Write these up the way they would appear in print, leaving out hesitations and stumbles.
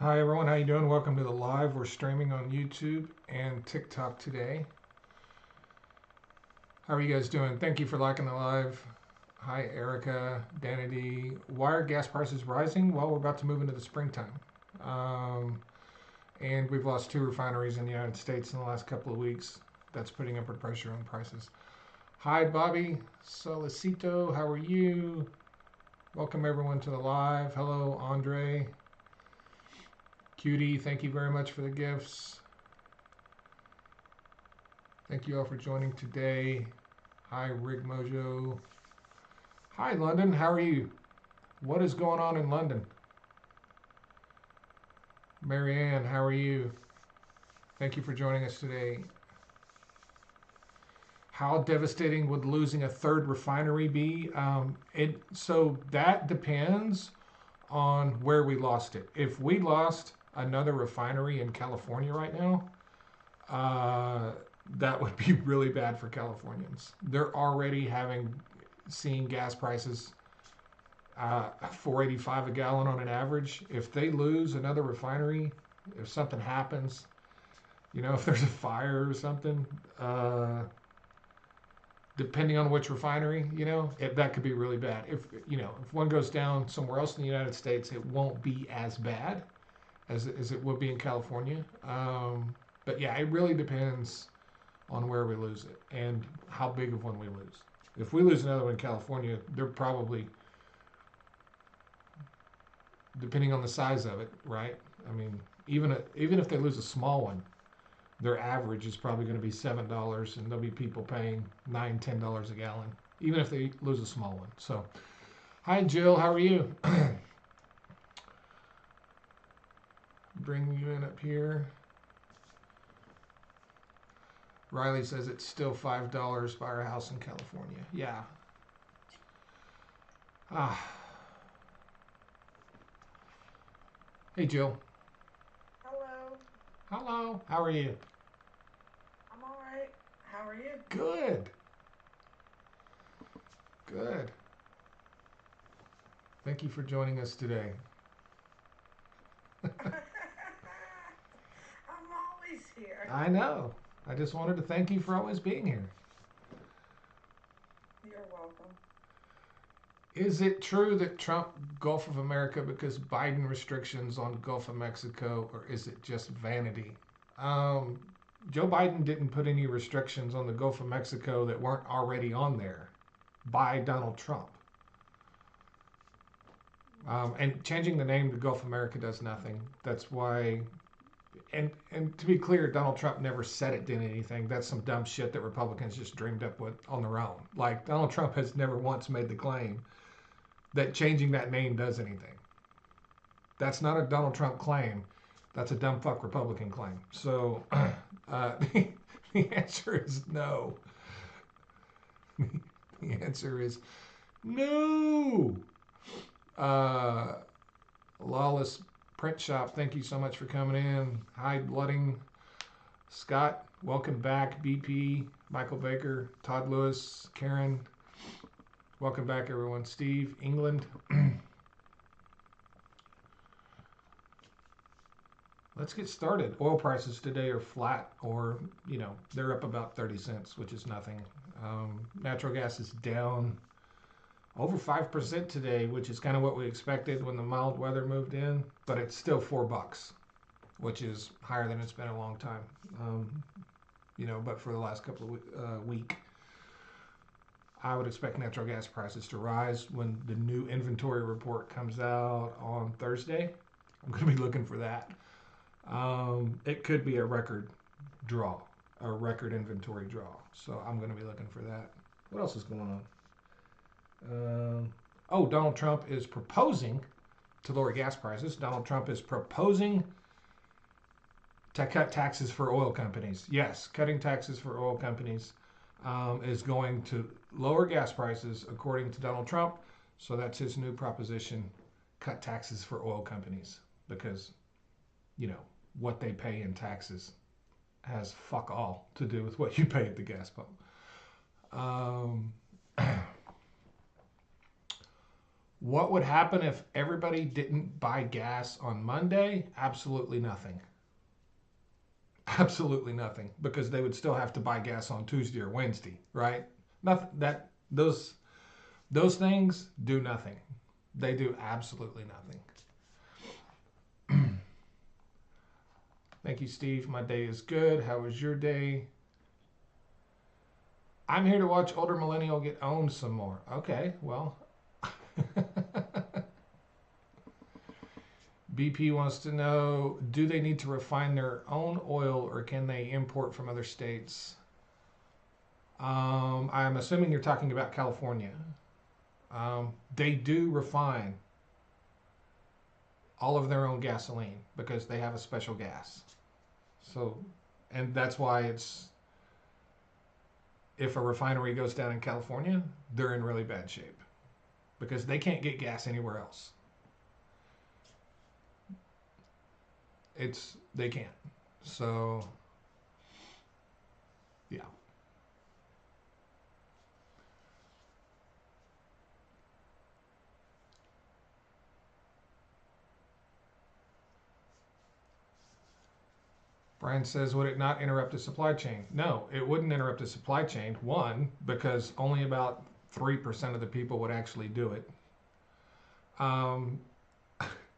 Hi everyone, how you doing? Welcome to the live. We're streaming on YouTube and TikTok today. How are you guys doing? Thank you for liking the live. Hi Erica, Danity. Why are gas prices rising? Well, we're about to move into the springtime. Um, and we've lost two refineries in the United States in the last couple of weeks. That's putting upward pressure on prices. Hi Bobby, Solicito, how are you? Welcome everyone to the live. Hello Andre. Cutie, thank you very much for the gifts. Thank you all for joining today. Hi, Rig Mojo. Hi, London. How are you? What is going on in London? Marianne, how are you? Thank you for joining us today. How devastating would losing a third refinery be? So that depends on where we lost it. If we lost another refinery in California right now, that would be really bad for Californians. They're already seeing gas prices 4.85 a gallon on an average. If they lose another refinery, if something happens, if there's a fire or something, depending on which refinery, that could be really bad. If one goes down somewhere else in the United States, it won't be as bad as it would be in California. But yeah, it really depends on where we lose it and how big of one we lose. If we lose another one in California, they're probably, depending on the size of it, right? I mean, even if they lose a small one, their average is probably going to be $7, and there'll be people paying $9, $10 a gallon, even if they lose a small one. So, hi Jill, how are you? Bring you in up here. Riley says it's still $5 by our house in California. Yeah. Ah. Hey Jill. Hello. Hello. How are you? I'm all right. How are you? Good. Good. Thank you for joining us today. I'm always here. I know. I just wanted to thank you for always being here. You're welcome. Is it true that Trump Gulf of America because Biden restrictions on Gulf of Mexico, or is it just vanity? Um, Joe Biden didn't put any restrictions on the Gulf of Mexico that weren't already on there by Donald Trump. And changing the name to Gulf of America does nothing. That's why, and to be clear, Donald Trump never said it did anything. That's some dumb shit that Republicans just dreamed up with on their own. Like Donald Trump has never once made the claim that changing that name does anything. That's not a Donald Trump claim. That's a dumb fuck Republican claim. So the answer is no. The answer is no. Uh, Lawless Print Shop, thank you so much for coming in. Hi, Blooding. Scott, welcome back. BP, Michael Baker, Todd Lewis, Karen, welcome back, everyone. Steve, England. Let's get started. Oil prices today are flat, or they're up about 30 cents, which is nothing. Natural gas is down over 5% today, which is kind of what we expected when the mild weather moved in, but it's still $4, which is higher than it's been in a long time. But for the last couple of week, I would expect natural gas prices to rise when the new inventory report comes out on Thursday. I'm going to be looking for that. It could be a record draw, a record inventory draw. So I'm going to be looking for that. What else is going on? Donald Trump is proposing to lower gas prices. Donald Trump is proposing to cut taxes for oil companies. Yes, cutting taxes for oil companies is going to lower gas prices, according to Donald Trump. So that's his new proposition: cut taxes for oil companies, because what they pay in taxes has fuck all to do with what you pay at the gas pump. Um, What would happen if everybody didn't buy gas on Monday? Absolutely nothing. Absolutely nothing, because they would still have to buy gas on Tuesday or Wednesday, right? Nothing that those things do nothing. They do absolutely nothing. Thank you, Steve. My day is good. How was your day? I'm here to watch older millennial get owned some more. Okay, well. BP wants to know, do they need to refine their own oil or can they import from other states? I'm assuming you're talking about California. They do refine all of their own gasoline because they have a special gas. So, and that's why if a refinery goes down in California, they're in really bad shape because they can't get gas anywhere else. They can't. So, yeah. Brian says, would it not interrupt the supply chain? No, it wouldn't interrupt the supply chain. One, because only about 3% of the people would actually do it.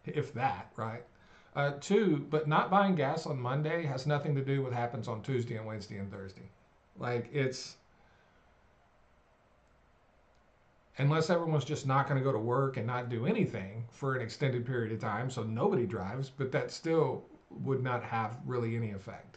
If that, right? Two, but not buying gas on Monday has nothing to do with what happens on Tuesday and Wednesday and Thursday. Like, unless everyone's just not going to go to work and not do anything for an extended period of time, so nobody drives, but that still would not have really any effect.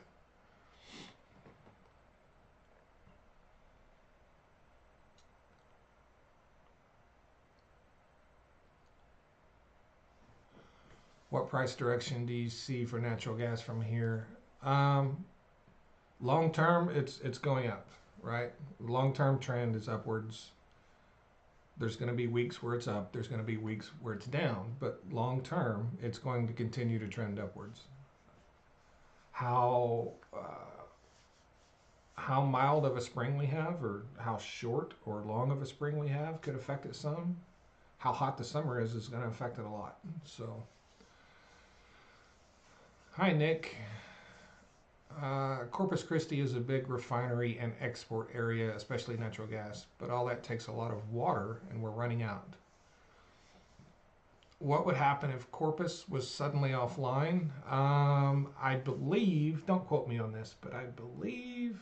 What price direction do you see for natural gas from here? Long term, it's going up, right? Long term trend is upwards. There's going to be weeks where it's up. There's going to be weeks where it's down. But long term, it's going to continue to trend upwards. How mild of a spring we have, or how short or long of a spring we have, could affect it some. How hot the summer is going to affect it a lot. So, hi Nick. Corpus Christi is a big refinery and export area, especially natural gas, but all that takes a lot of water and we're running out. What would happen if Corpus was suddenly offline? I believe, don't quote me on this, but I believe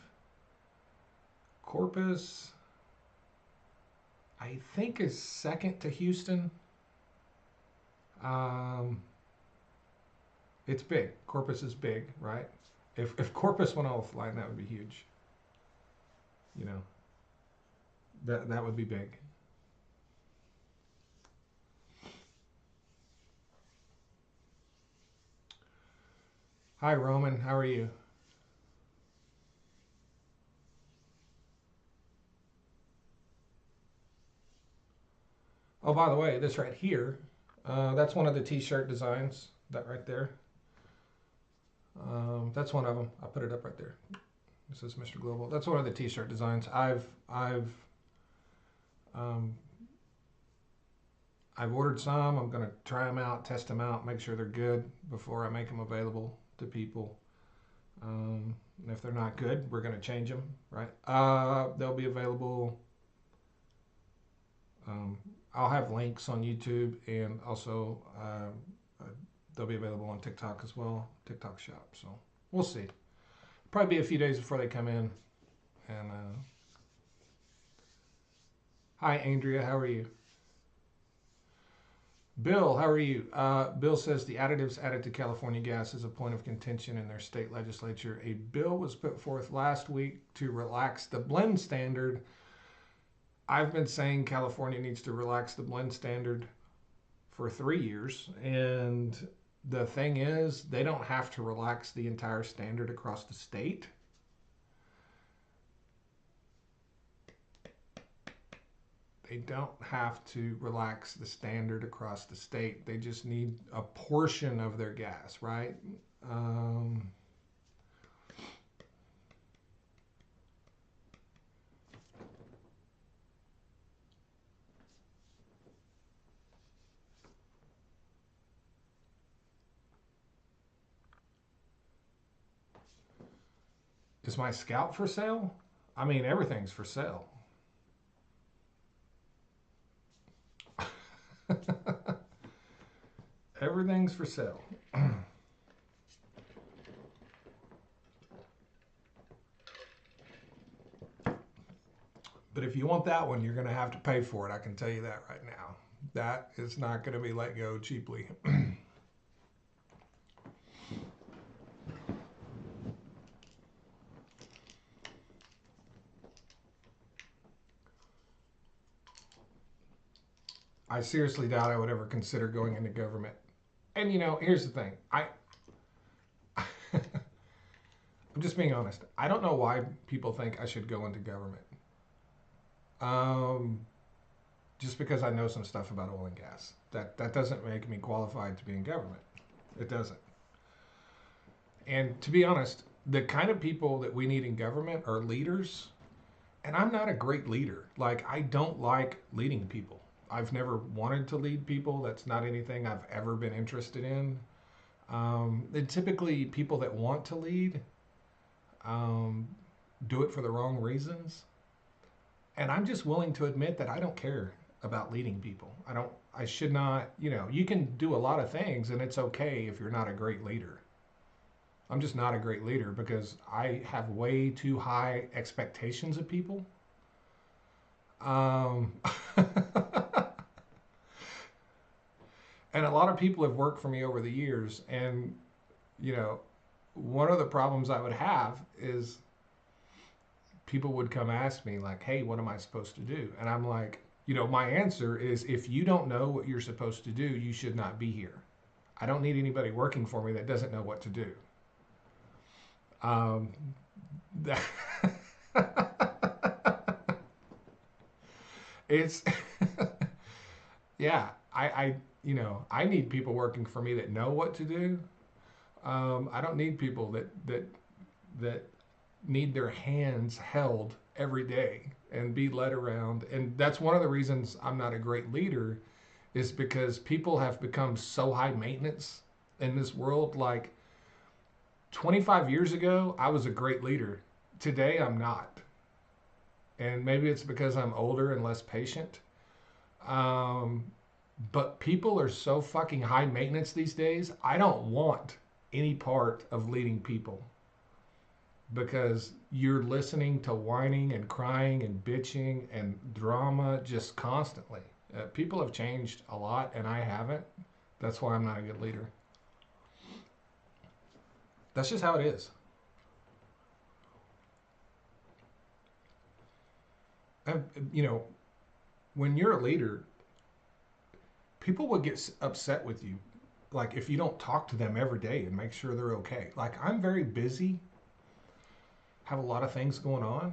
Corpus, I think, is second to Houston. It's big. Corpus is big, right? If Corpus went offline, that would be huge. You know, that would be big. Hi Roman, how are you? Oh, by the way, this right here, that's one of the T-shirt designs. That right there. That's one of them. I'll put it up right there. This is Mr. Global. That's one of the T-shirt designs. Um, I've ordered some. I'm gonna try them out, test them out, make sure they're good before I make them available to people. And if they're not good, we're gonna change them, right? They'll be available. I'll have links on YouTube, and also they'll be available on TikTok as well, TikTok shop. So we'll see. Probably be a few days before they come in. And hi, Andrea, how are you? Bill, how are you? Bill says the additives added to California gas is a point of contention in their state legislature. A bill was put forth last week to relax the blend standard. I've been saying California needs to relax the blend standard for 3 years. And the thing is, they don't have to relax the entire standard across the state. They don't have to relax the standard across the state. They just need a portion of their gas, right? Is my scalp for sale? I mean, everything's for sale. Everything's for sale. But if you want that one, you're going to have to pay for it. I can tell you that right now. That is not going to be let go cheaply. I seriously doubt I would ever consider going into government. And here's the thing. I'm just being honest. I don't know why people think I should go into government. Um, just because I know some stuff about oil and gas. That doesn't make me qualified to be in government. It doesn't. And to be honest, the kind of people that we need in government are leaders. And I'm not a great leader. Like, I don't like leading people. I've never wanted to lead people. That's not anything I've ever been interested in. And typically, people that want to lead um, do it for the wrong reasons. And I'm just willing to admit that I don't care about leading people. I should not, you can do a lot of things and it's okay if you're not a great leader. I'm just not a great leader because I have way too high expectations of people. Um, and a lot of people have worked for me over the years. And, you know, one of the problems I would have is people would come ask me, like, hey, what am I supposed to do? And I'm like, my answer is if you don't know what you're supposed to do, you should not be here. I don't need anybody working for me that doesn't know what to do. Um, that it's, yeah, I need people working for me that know what to do. I don't need people that need their hands held every day and be led around. And that's one of the reasons I'm not a great leader, is because people have become so high maintenance in this world. Like 25 years ago, I was a great leader. Today, I'm not. And maybe it's because I'm older and less patient. Um, but people are so fucking high maintenance these days. I don't want any part of leading people, because you're listening to whining and crying and bitching and drama just constantly. People have changed a lot and I haven't. That's why I'm not a good leader. That's just how it is. And, when you're a leader, people will get upset with you. Like if you don't talk to them every day and make sure they're okay. Like I'm very busy, have a lot of things going on.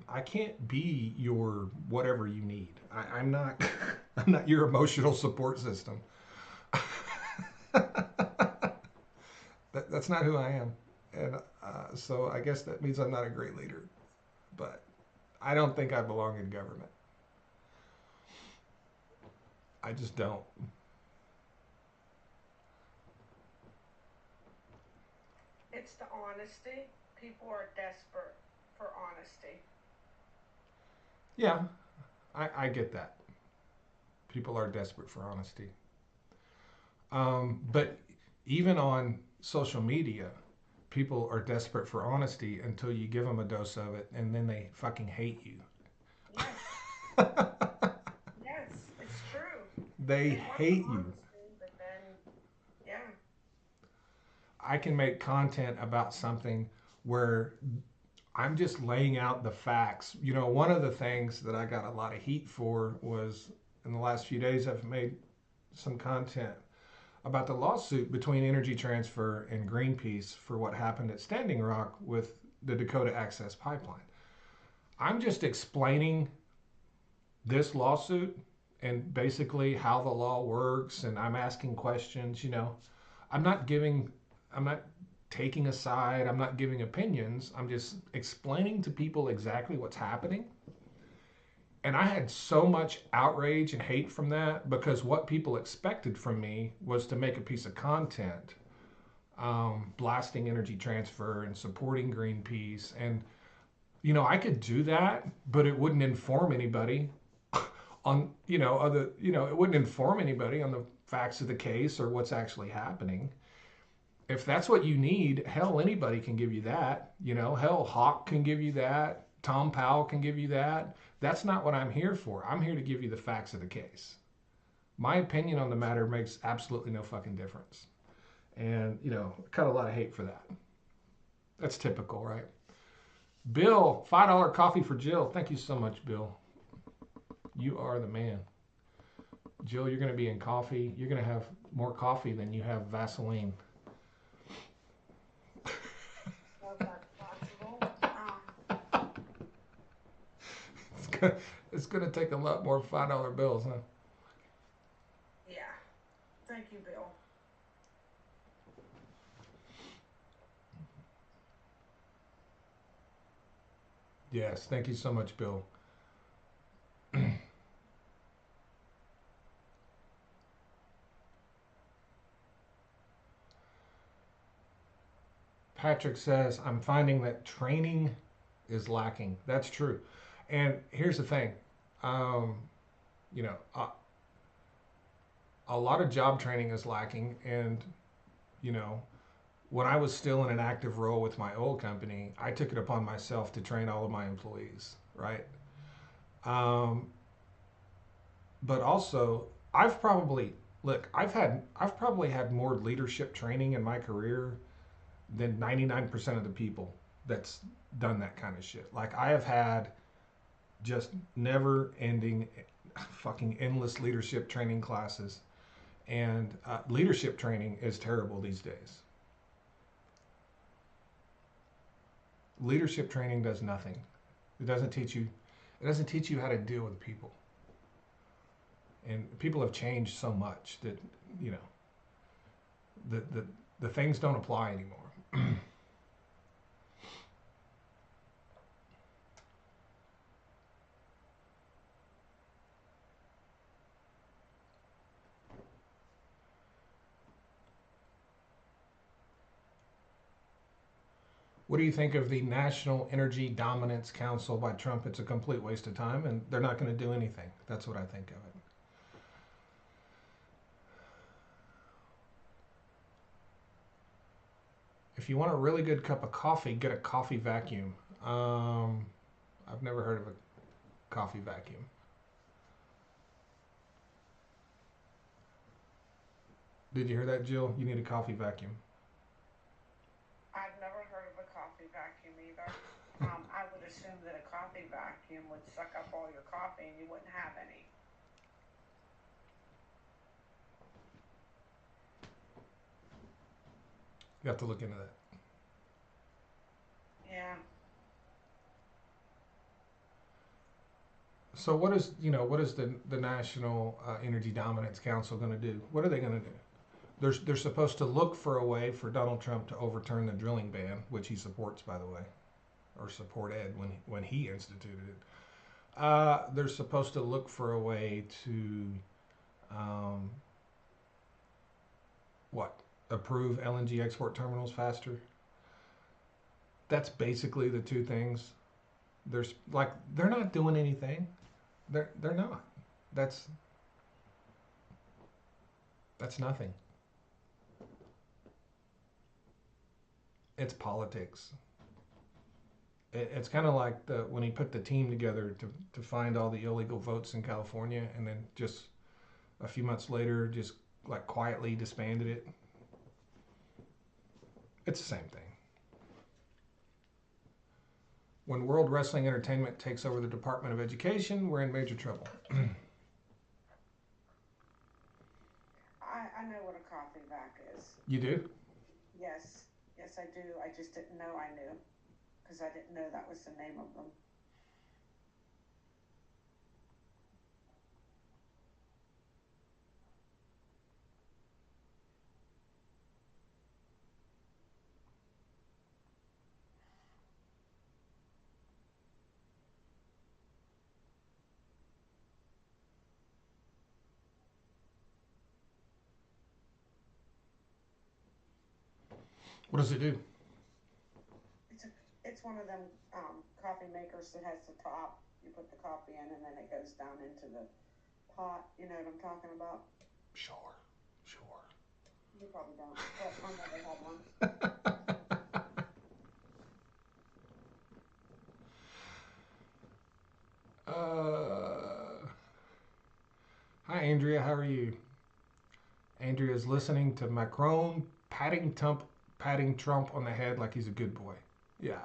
I can't be your whatever you need. I'm not. I'm not your emotional support system. That's not who I am, and so I guess that means I'm not a great leader. But I don't think I belong in government. I just don't. It's the honesty. People are desperate for honesty. Yeah, I get that. People are desperate for honesty. But even on social media, people are desperate for honesty until you give them a dose of it, and then they fucking hate you. Yes, yes, it's true. They They want the hate you. honesty, but then, yeah, I can make content about something where I'm just laying out the facts. One of the things that I got a lot of heat for was in the last few days, I've made some content about the lawsuit between Energy Transfer and Greenpeace for what happened at Standing Rock with the Dakota Access Pipeline. I'm just explaining this lawsuit and basically how the law works, and I'm asking questions. I'm not giving, I'm not taking a side, I'm not giving opinions. I'm just explaining to people exactly what's happening. And I had so much outrage and hate from that, because what people expected from me was to make a piece of content blasting Energy Transfer and supporting Greenpeace. And, I could do that, but it wouldn't inform anybody on, it wouldn't inform anybody on the facts of the case or what's actually happening. If that's what you need, hell, anybody can give you that. Hell, Hawk can give you that. Tom Powell can give you that. That's not what I'm here for. I'm here to give you the facts of the case. My opinion on the matter makes absolutely no fucking difference. And, cut a lot of hate for that. That's typical, right? Bill, $5 coffee for Jill. Thank you so much, Bill. You are the man. Jill, you're going to be in coffee. You're going to have more coffee than you have Vaseline. It's going to take a lot more $5 bills, huh? Yeah. Thank you, Bill. Yes, thank you so much, Bill. Patrick says, I'm finding that training is lacking. That's true. And here's the thing, you know, a lot of job training is lacking. And, you know, when I was still in an active role with my old company, I took it upon myself to train all of my employees, right? But also, I've probably had more leadership training in my career than 99% of the people that's done that kind of shit. Like, I have had just never ending fucking endless leadership training classes. And leadership training is terrible these days. Leadership training does nothing. It doesn't teach you how to deal with people. And people have changed so much that, you know, the things don't apply anymore. What do you think of the National Energy Dominance Council by Trump? It's a complete waste of time, and they're not going to do anything. That's what I think of it. If you want a really good cup of coffee, get a coffee vacuum. I've never heard of a coffee vacuum. Did you hear that, Jill? You need a coffee vacuum. I've never heard of a coffee vacuum either. I would assume that a coffee vacuum would suck up all your coffee and you wouldn't have any. You have to look into that. Yeah. So what is the National Energy Dominance Council going to do? What are they going to do? They're supposed to look for a way for Donald Trump to overturn the drilling ban, which he supports, by the way, or supported when he instituted it. They're supposed to look for a way to approve LNG export terminals faster. That's basically the two things. They're not doing anything. They're not. That's nothing. It's politics. It's kind of like when he put the team together to find all the illegal votes in California, and then just a few months later, just like quietly disbanded it. It's the same thing. When World Wrestling Entertainment takes over the Department of Education, we're in major trouble. I know what a coffee vac is. You do? Yes. Yes, I do. I just didn't know I knew. Because I didn't know that was the name of them. What does it do? It's a, it's one of them coffee makers that has the top. You put the coffee in, and then it goes down into the pot. You know what I'm talking about? Sure, sure. You probably don't, but my mother had one. uh, Hi, Andrea. How are you? Andrea is listening to Macron patting Trump on the head like he's a good boy. Yeah.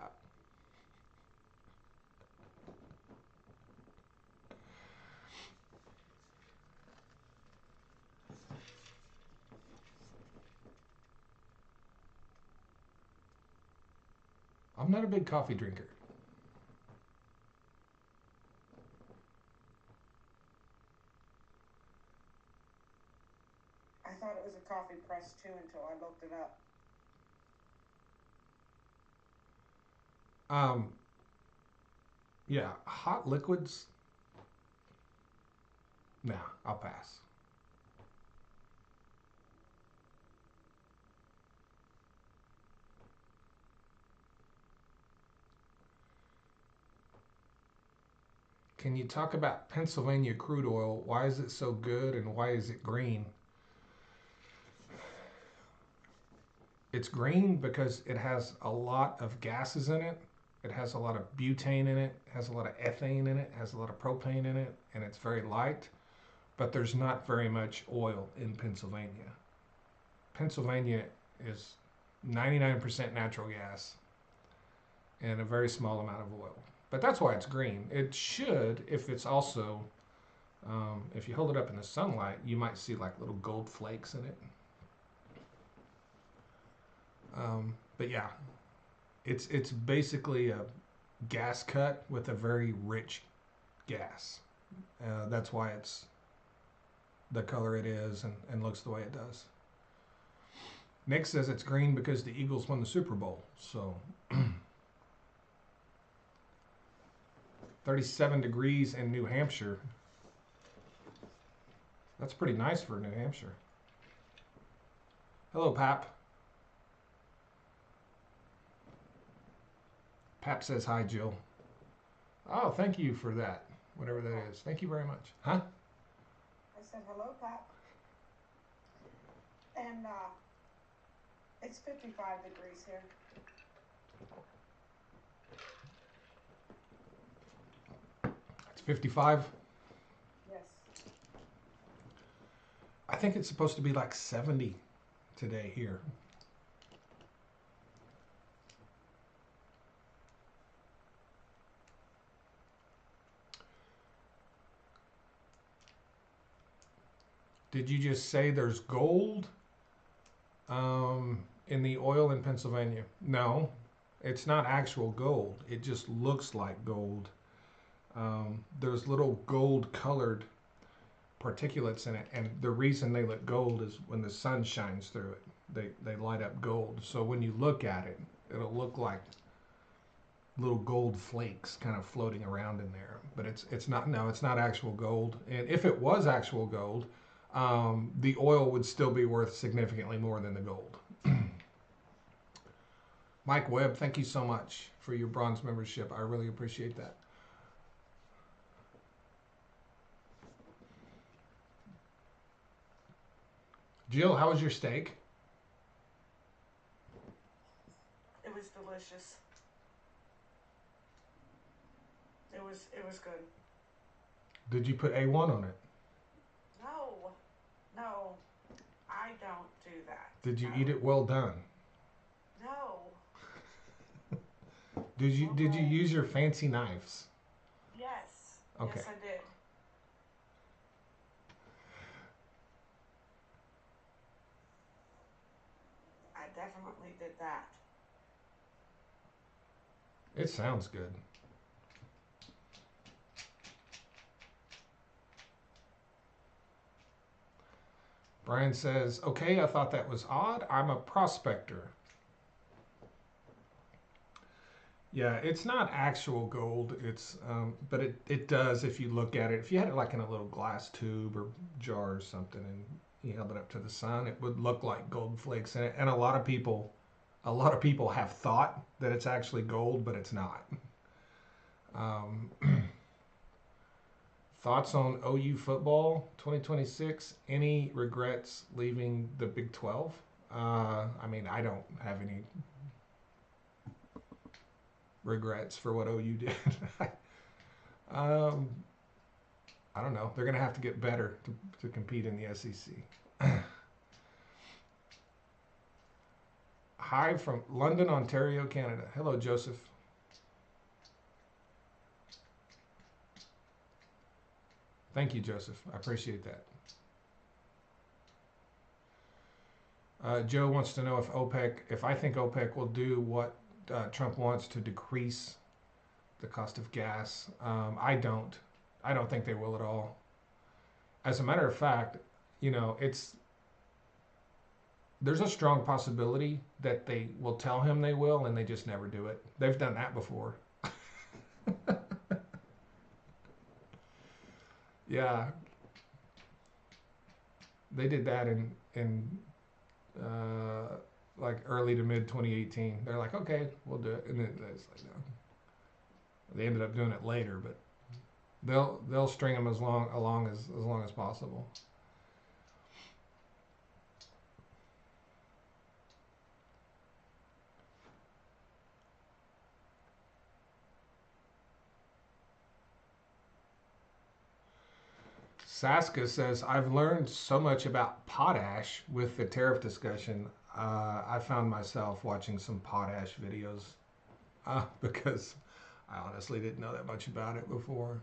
I'm not a big coffee drinker. I thought it was a coffee press too until I looked it up. Um, yeah, hot liquids. Nah, I'll pass. Can you talk about Pennsylvania crude oil? Why is it so good and why is it green? It's green because it has a lot of gases in it. It has a lot of butane in it, has a lot of ethane in it, has a lot of propane in it, and it's very light. But there's not very much oil in Pennsylvania. Pennsylvania is 99% natural gas and a very small amount of oil. But that's why it's green. It should, if it's also, if you hold it up in the sunlight, you might see like little gold flakes in it. But yeah, it's basically a gas cut with a very rich gas. That's why it's the color it is and looks the way it does. Nick says it's green because the Eagles won the Super Bowl. So 37 degrees in New Hampshire. That's pretty nice for New Hampshire. Hello, Pap. Pap says hi, Jill. Oh, thank you for that. Whatever that is. Thank you very much. Huh? I said hello, Pat. And it's 55 degrees here. It's 55. Yes. I think it's supposed to be like 70 today here. Did you just say there's gold in the oil in Pennsylvania? No, it's not actual gold. It just looks like gold. There's little gold colored particulates in it, and the reason they look gold is when the sun shines through it. They light up gold. So when you look at it, it'll look like little gold flakes kind of floating around in there. But it's not. No, it's not actual gold. And if it was actual gold, the oil would still be worth significantly more than the gold. Mike Webb, thank you so much for your bronze membership. I really appreciate that. Jill, how was your steak? It was delicious. It was good. Did you put A1 on it? No, no, I don't do that. Did you No. eat it well done? No. Did you use your fancy knives? Yes. Okay. Yes, I did. I definitely did that. It sounds good. Brian says, okay, I thought that was odd. I'm a prospector. Yeah, it's not actual gold. But it does if you look at it. If you had it like in a little glass tube or jar or something, and you held it up to the sun, it would look like gold flakes in it. And a lot of people a lot of people have thought that it's actually gold, but it's not. Um, Thoughts on OU football 2026? Any regrets leaving the Big 12? I mean, I don't have any regrets for what OU did. um, I don't know. They're going to have to get better to compete in the SEC. Hi from London, Ontario, Canada. Hello, Joseph. Thank you, Joseph. I appreciate that. Joe wants to know if I think OPEC will do what Trump wants to decrease the cost of gas. I don't. I don't think they will at all. As a matter of fact, you know, there's a strong possibility that they will tell him they will and they just never do it. They've done that before. Yeah, they did that in uh, like early to mid 2018. They're like, okay, we'll do it, and then it's like, no. They ended up doing it later, but they'll string them as long as possible. Saska says, I've learned so much about potash with the tariff discussion. I found myself watching some potash videos because I honestly didn't know that much about it before.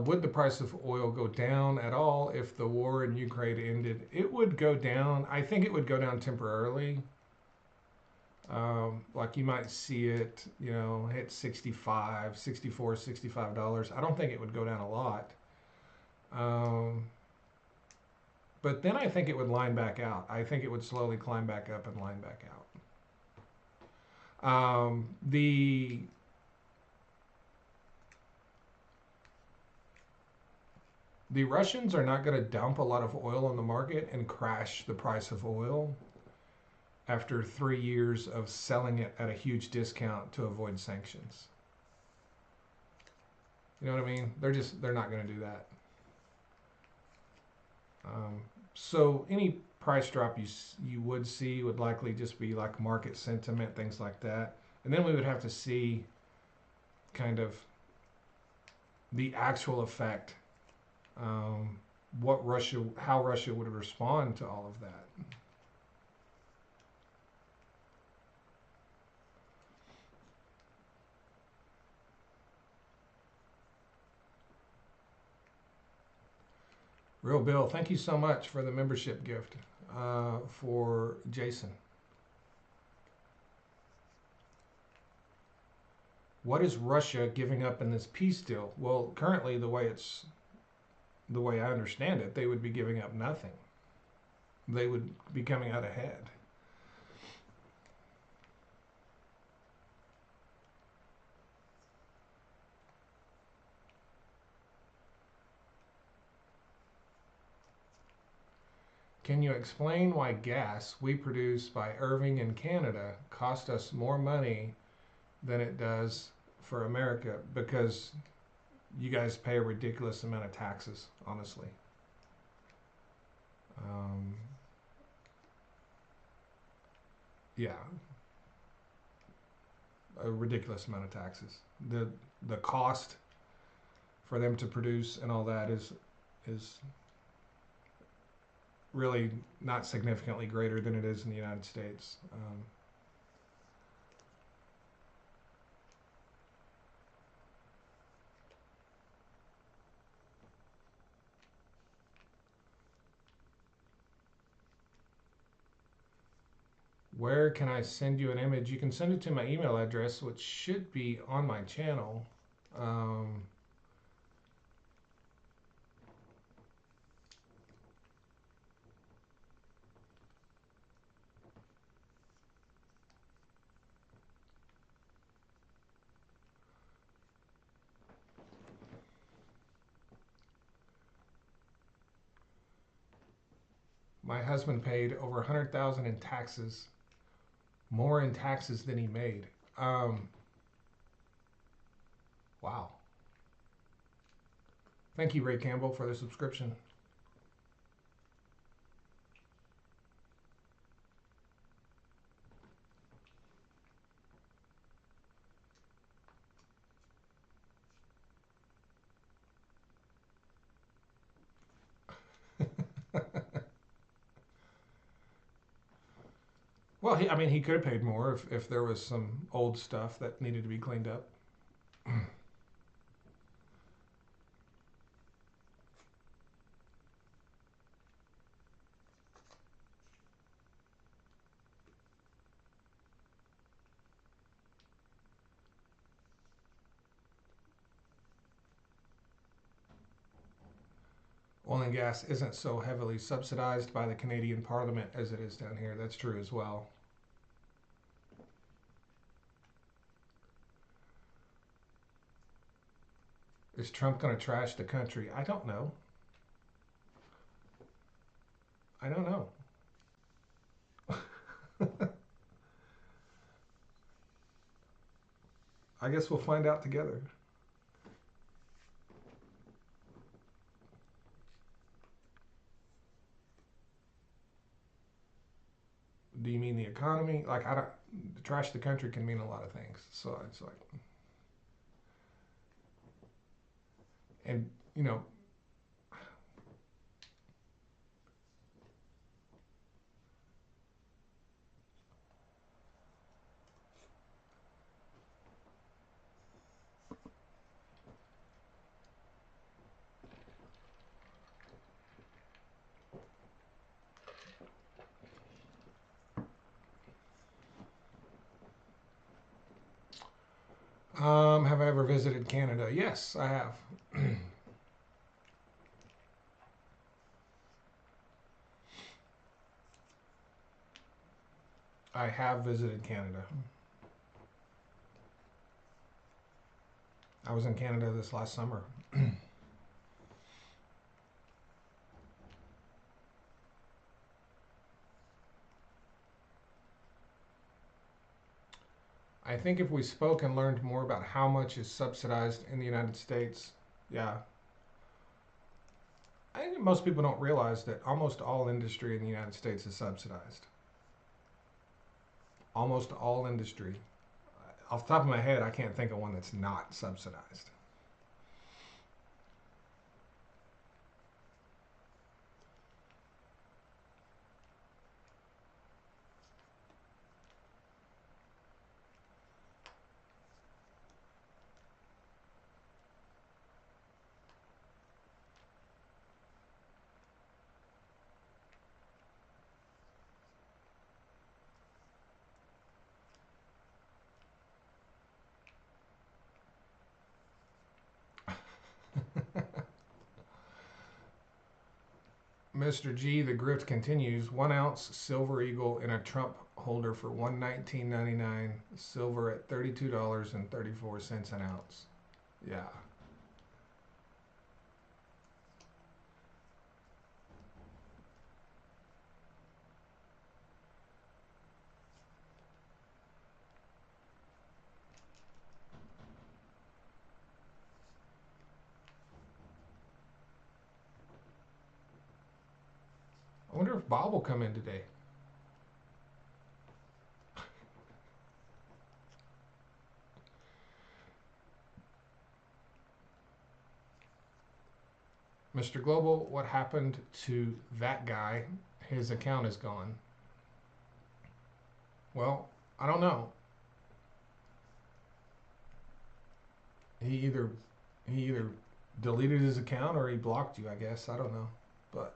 Would the price of oil go down at all if the war in Ukraine ended? It would go down. I think it would go down temporarily. Like you might see it, you know, hit 65, 64, $65. I don't think it would go down a lot. Um, but then I think it would line back out. I think it would slowly climb back up and line back out. The Russians are not going to dump a lot of oil on the market and crash the price of oil after 3 years of selling it at a huge discount to avoid sanctions. You know what I mean? They're not going to do that. So any price drop you would see would likely just be like market sentiment, things like that, and then we would have to see kind of the actual effect, how Russia would respond to all of that. Real Bill, thank you so much for the membership gift for Jason. What is Russia giving up in this peace deal? Well, currently, the way I understand it, they would be giving up nothing. They would be coming out ahead. Can you explain why gas we produce by Irving in Canada cost us more money than it does for America? Because you guys pay a ridiculous amount of taxes, honestly. Yeah, a ridiculous amount of taxes. The cost for them to produce and all that is really not significantly greater than it is in the United States. Where can I send you an image? You can send it to my email address, which should be on my channel. My husband paid over 100,000 in taxes, more in taxes than he made. Um, wow. Thank you, Ray Campbell, for the subscription. Well, I mean, he could have paid more if there was some old stuff that needed to be cleaned up. Oil and gas isn't so heavily subsidized by the Canadian Parliament as it is down here. That's true as well. Is Trump going to trash the country? I don't know. I don't know. I guess we'll find out together. Do you mean the economy? Like, I don't. Trash the country can mean a lot of things. So it's like, and you know, have I ever visited Canada? Yes, I have. I have visited Canada. I was in Canada this last summer. I think if we spoke and learned more about how much is subsidized in the United States, yeah. I think most people don't realize that almost all industry in the United States is subsidized. Almost all industry. Off the top of my head, I can't think of one that's not subsidized. Mr. G, the grift continues. 1 ounce silver eagle in a Trump holder for $119.99. Silver at $32.34 an ounce. Yeah. I wonder if Bob will come in today. Mr. Global, what happened to that guy? His account is gone. Well, I don't know. He either he either deleted his account or he blocked you. I guess I don't know, but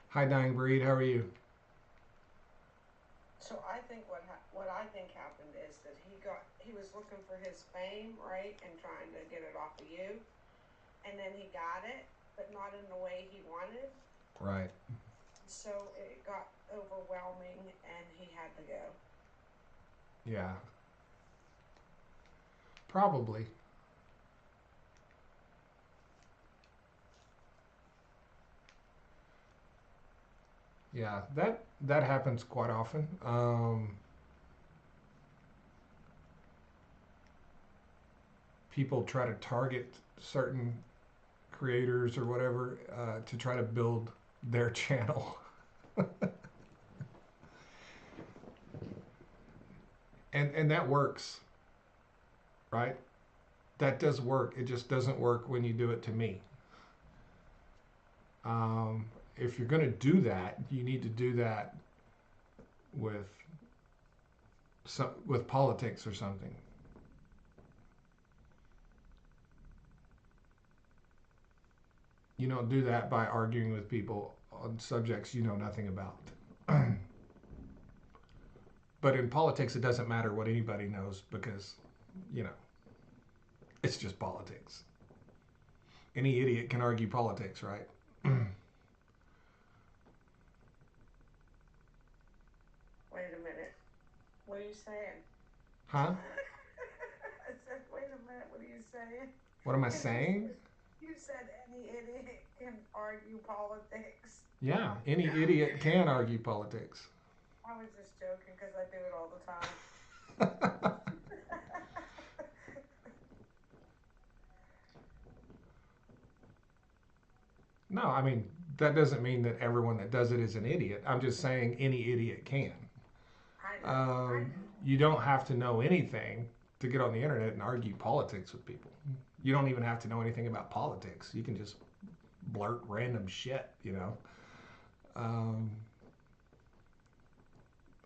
hi, Dying Breed. How are you? So I think what I think happened is that he was looking for his fame, right, and trying to get it off of you, and then he got it, but not in the way he wanted. Right. So it got overwhelming, and he had to go. Yeah. Probably. Yeah, that happens quite often. People try to target certain creators or whatever to try to build their channel. And that works, right? That does work. It just doesn't work when you do it to me. Um, if you're going to do that, you need to do that with with politics or something. You don't do that by arguing with people on subjects you know nothing about. But in politics, it doesn't matter what anybody knows because, you know, it's just politics. Any idiot can argue politics, right? Wait a minute. What are you saying? Huh? I said, wait a minute. What are you saying? What am I saying? You said any idiot can argue politics. Yeah, any idiot can argue politics. I was just joking because I do it all the time. No, I mean, that doesn't mean that everyone that does it is an idiot. I'm just saying any idiot can. I know. I know. You don't have to know anything to get on the internet and argue politics with people. You don't even have to know anything about politics. You can just blurt random shit, you know. Um,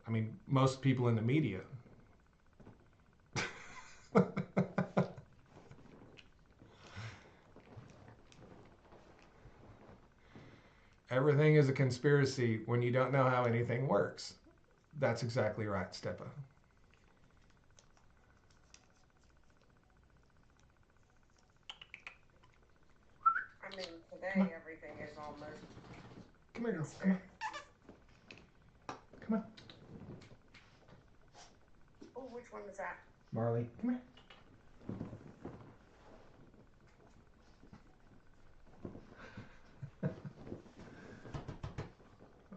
I mean, most people in the media. Everything is a conspiracy when you don't know how anything works. That's exactly right, Stepa. I mean, today everything is almost Come here, girl. Come on. Come on. Oh, which one is that? Marley, come here.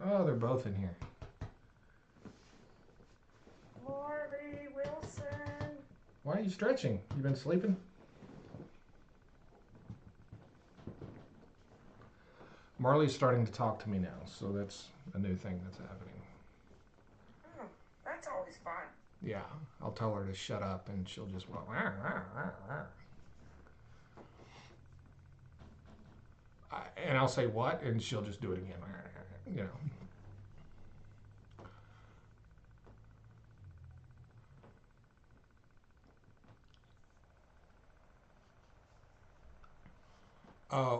Oh, they're both in here. Marley Wilson. Why are you stretching? You been sleeping? Marley's starting to talk to me now, so that's a new thing that's happening. Oh, that's always fun. Yeah, I'll tell her to shut up and she'll just go, "Rah, rah, rah, rah." And I'll say what, and she'll just do it again. You know. Uh,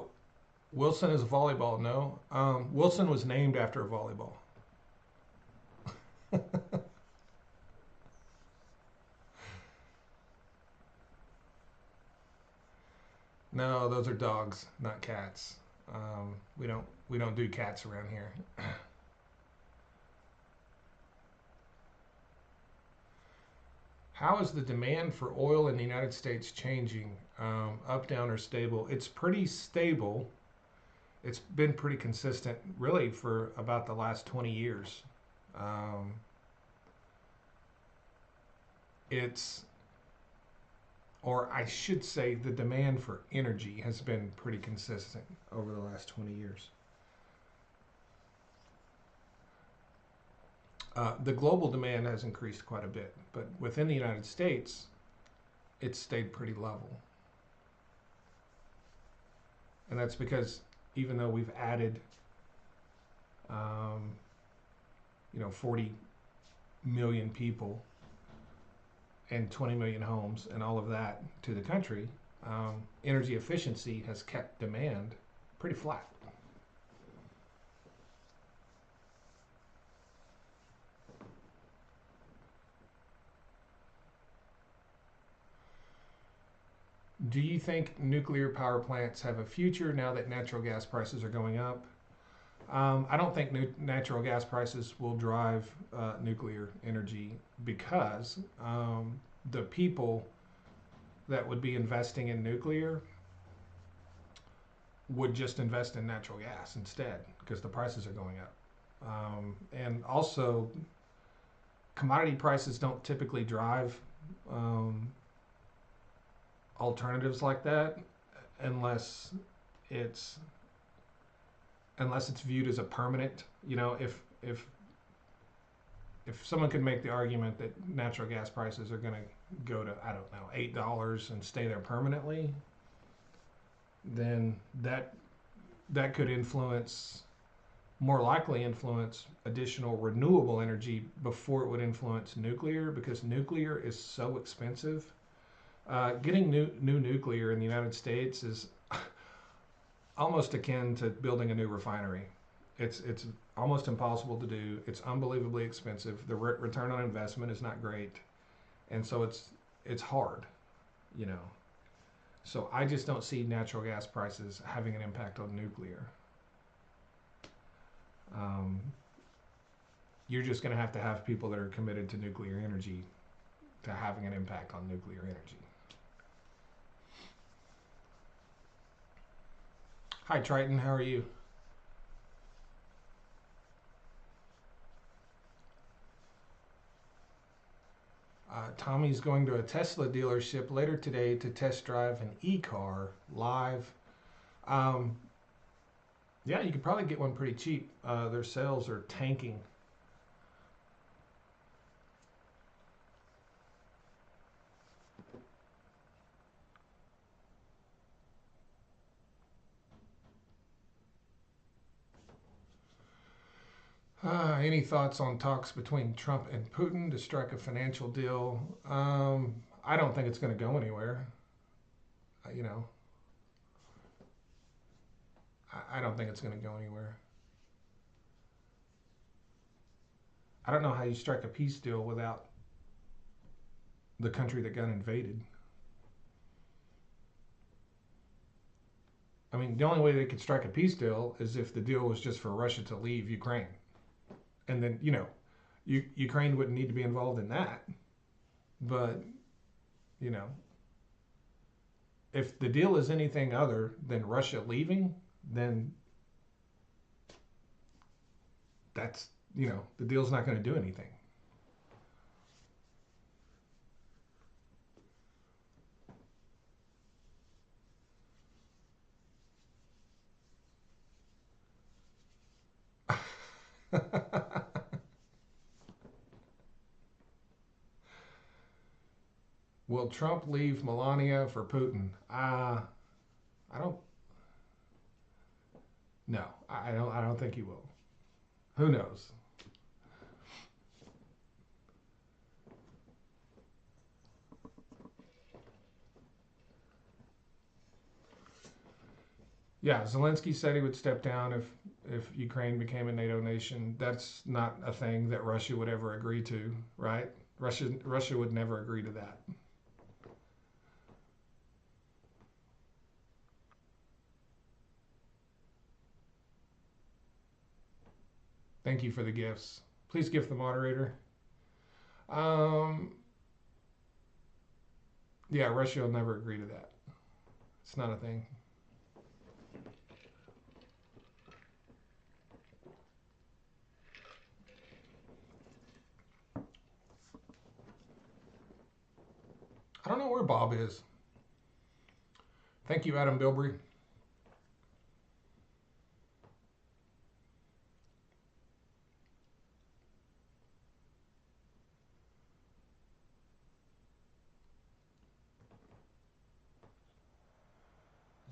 Wilson is a volleyball. No, Wilson was named after a volleyball. No, those are dogs, not cats. We don't do cats around here. How is the demand for oil in the United States changing? Up, down, or stable? It's pretty stable. It's been pretty consistent, really, for about the last 20 years. Um, it's, or I should say, the demand for energy has been pretty consistent over the last 20 years. The global demand has increased quite a bit, but within the United States, it's stayed pretty level. And that's because even though we've added, um, 40 million people and 20 million homes and all of that to the country, energy efficiency has kept demand pretty flat. Do you think nuclear power plants have a future now that natural gas prices are going up? I don't think natural gas prices will drive nuclear energy because the people that would be investing in nuclear would just invest in natural gas instead because the prices are going up. And also, commodity prices don't typically drive um, alternatives like that unless it's viewed as a permanent. You know, if someone could make the argument that natural gas prices are going to go to, I don't know, $8 and stay there permanently, then that could more likely influence additional renewable energy before it would influence nuclear, because nuclear is so expensive. Getting new nuclear in the United States is almost akin to building a new refinery. It's almost impossible to do. It's unbelievably expensive. The return on investment is not great, and so it's hard, you know. So I just don't see natural gas prices having an impact on nuclear. You're just going to have people that are committed to nuclear energy to having an impact on nuclear energy. Hi Triton, how are you? Tommy's going to a Tesla dealership later today to test drive an e-car live. Yeah, you could probably get one pretty cheap. Their sales are tanking. Any thoughts on talks between Trump and Putin to strike a financial deal? I don't think it's going to go anywhere. You know, I don't think it's going to go anywhere. I don't know how you strike a peace deal without the country that got invaded. I mean, the only way they could strike a peace deal is if the deal was just for Russia to leave Ukraine. And then, you know, Ukraine wouldn't need to be involved in that. But, you know, if the deal is anything other than Russia leaving, then that's, you know, the deal's not going to do anything. Will Trump leave Melania for Putin? I don't. No, I don't. I don't think he will. Who knows? Yeah, Zelensky said he would step down if Ukraine became a NATO nation. That's not a thing that Russia would ever agree to, right? Russia would never agree to that. Thank you for the gifts. Please gift the moderator. Yeah, Russia will never agree to that. It's not a thing. I don't know where Bob is. Thank you, Adam Bilbrey.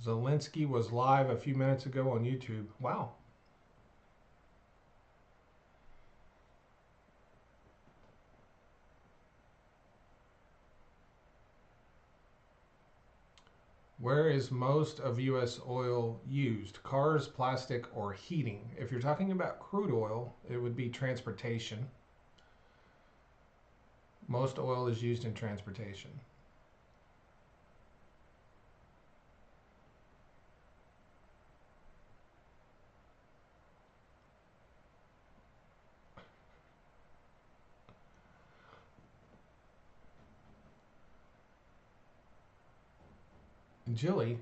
Zelensky was live a few minutes ago on YouTube. Wow. Where is most of U.S. oil used? Cars, plastic, or heating? If you're talking about crude oil, it would be transportation. Most oil is used in transportation. Jilly,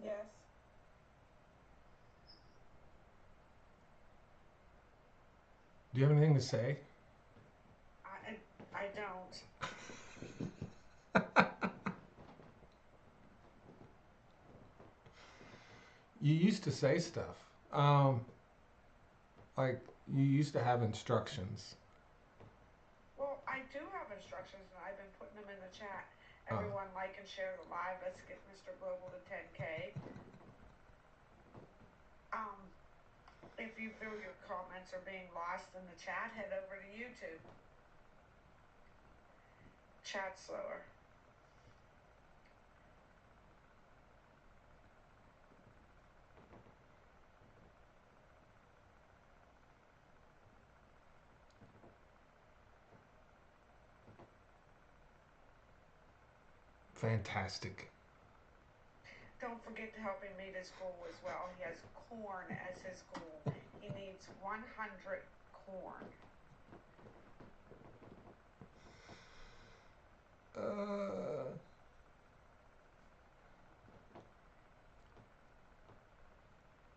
Yes. do you have anything to say? I don't. You used to say stuff. Like you used to have instructions. Well, I do have instructions, and I've been putting them in the chat. Uh, Everyone like and share the live. Let's get Mr. Global to 10K. Um, if you feel your comments are being lost in the chat, head over to YouTube. Chat slower. Fantastic. Don't forget to help him meet his goal as well. He has corn as his goal. He needs 100 corn. Uh,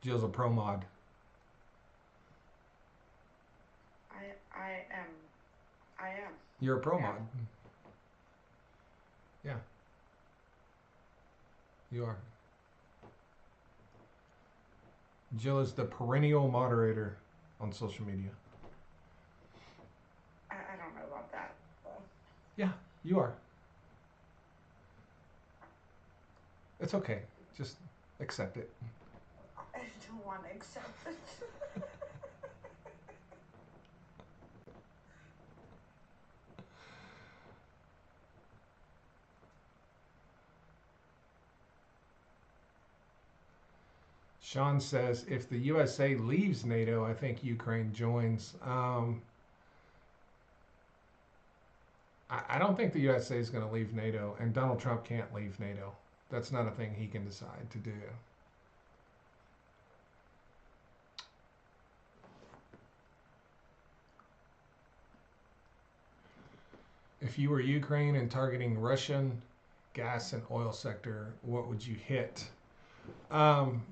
Jill's a pro mod. I am. I am. You're a pro Yeah. mod. Yeah, you are. Jill is the perennial moderator on social media. I don't know about that. Yeah, you are. It's okay. Just accept it. I don't want to accept it. Sean says if the USA leaves NATO, I think Ukraine joins. I don't think the USA is going to leave NATO, and Donald Trump can't leave NATO. That's not a thing he can decide to do. If you were Ukraine and targeting Russian gas and oil sector, what would you hit? Um,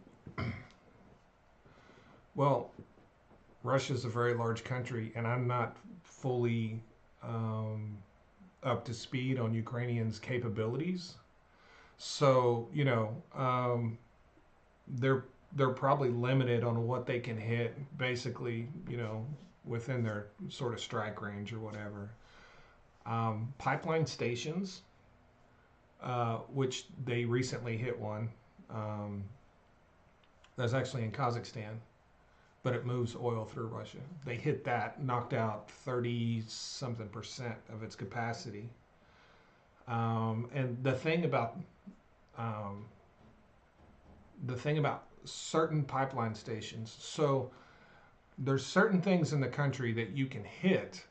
well, Russia's a very large country, and I'm not fully um, up to speed on Ukrainians' capabilities. So they're they're probably limited on what they can hit. Basically, within their sort of strike range or whatever. Pipeline stations, which they recently hit one. Um, that's actually in Kazakhstan, but it moves oil through Russia. They hit that, knocked out 30 something percent of its capacity. And um, the thing about certain pipeline stations, so there's certain things in the country that you can hit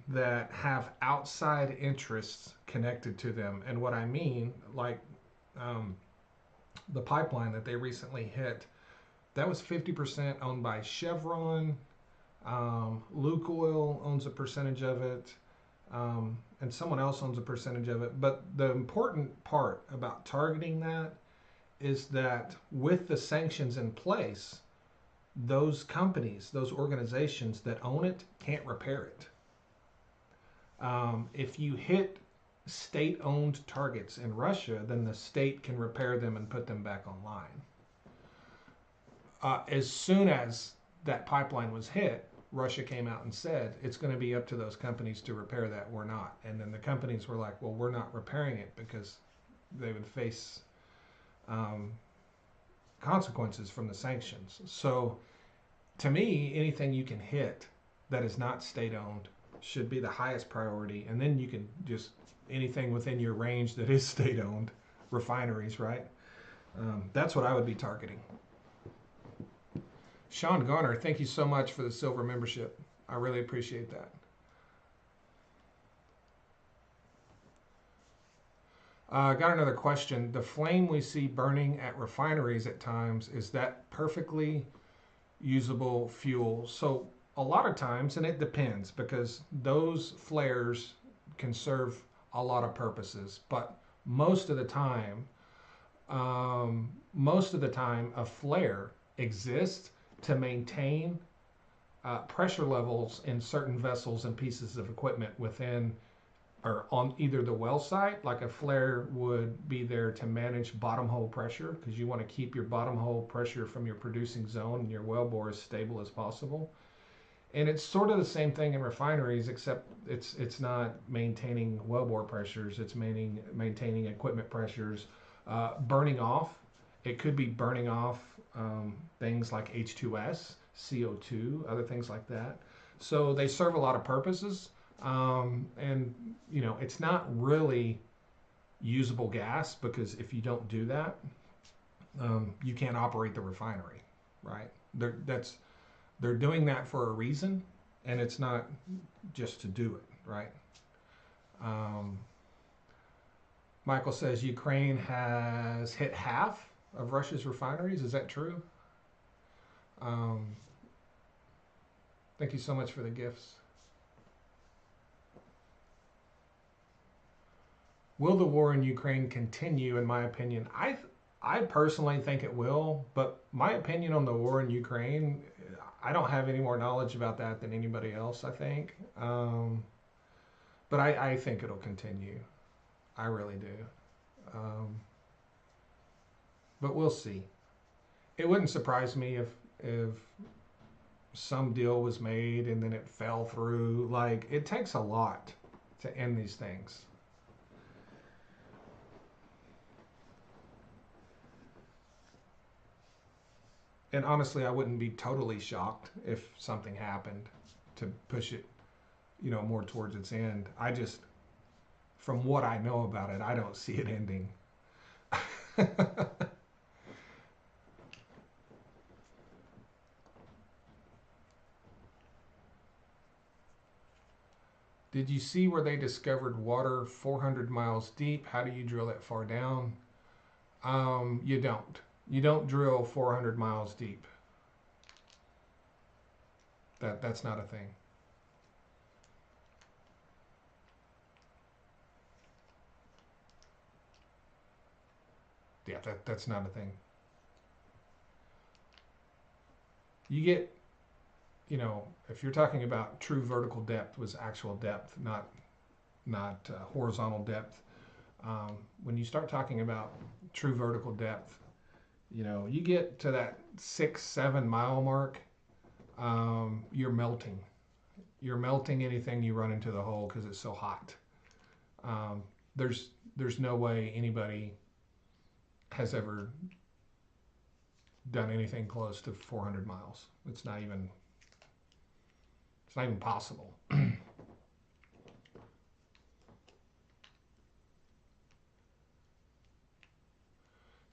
that have outside interests connected to them. And what I mean, like um, the pipeline that they recently hit, that was 50% owned by Chevron. Lukoil owns a percentage of it, and someone else owns a percentage of it. But the important part about targeting that is that with the sanctions in place, those companies, those organizations that own it can't repair it. If you hit state owned targets in Russia, then the state can repair them and put them back online. As soon as that pipeline was hit, Russia came out and said it's going to be up to those companies to repair that. We're not. And then the companies were like, well, we're not repairing it because they would face consequences from the sanctions. So to me, anything you can hit that is not state owned should be the highest priority. And then you can just anything within your range that is state owned, refineries, right? That's what I would be targeting. Sean Garner, thank you so much for the silver membership. I really appreciate that. Got another question. The flame we see burning at refineries at times, is that perfectly usable fuel? So a lot of times, and it depends because those flares can serve a lot of purposes, but most of the time, a flare exists to maintain pressure levels in certain vessels and pieces of equipment within or on either the well site, like a flare would be there to manage bottom hole pressure because you want to keep your bottom hole pressure from your producing zone and your well bore as stable as possible. And it's sort of the same thing in refineries, except it's not maintaining wellbore pressures. It's maintaining equipment pressures, burning off. It could be burning off things like H2S, CO2, other things like that. So they serve a lot of purposes, and it's not really usable gas because if you don't do that, you can't operate the refinery, right? They're doing that for a reason, and it's not just to do it, right? Michael says Ukraine has hit half of Russia's refineries. Is that true? Thank you so much for the gifts. Will the war in Ukraine continue? In my opinion, I personally think it will, but my opinion on the war in Ukraine, I don't have any more knowledge about that than anybody else, I think. But I think it'll continue. I really do. But we'll see. It wouldn't surprise me if some deal was made and then it fell through. Like, it takes a lot to end these things. And honestly, I wouldn't be totally shocked if something happened to push it, more towards its end. I just, from what I know about it, I don't see it ending. Did you see where they discovered water 400 miles deep? How do you drill that far down? You don't. You don't drill 400 miles deep. That's not a thing. Yeah, that's not a thing. You get, if you're talking about true vertical depth, was actual depth, not horizontal depth. When you start talking about true vertical depth, you get to that 6-7 mile mark, you're melting. You're melting anything you run into the hole because it's so hot. There's no way anybody has ever done anything close to 400 miles. It's not even possible.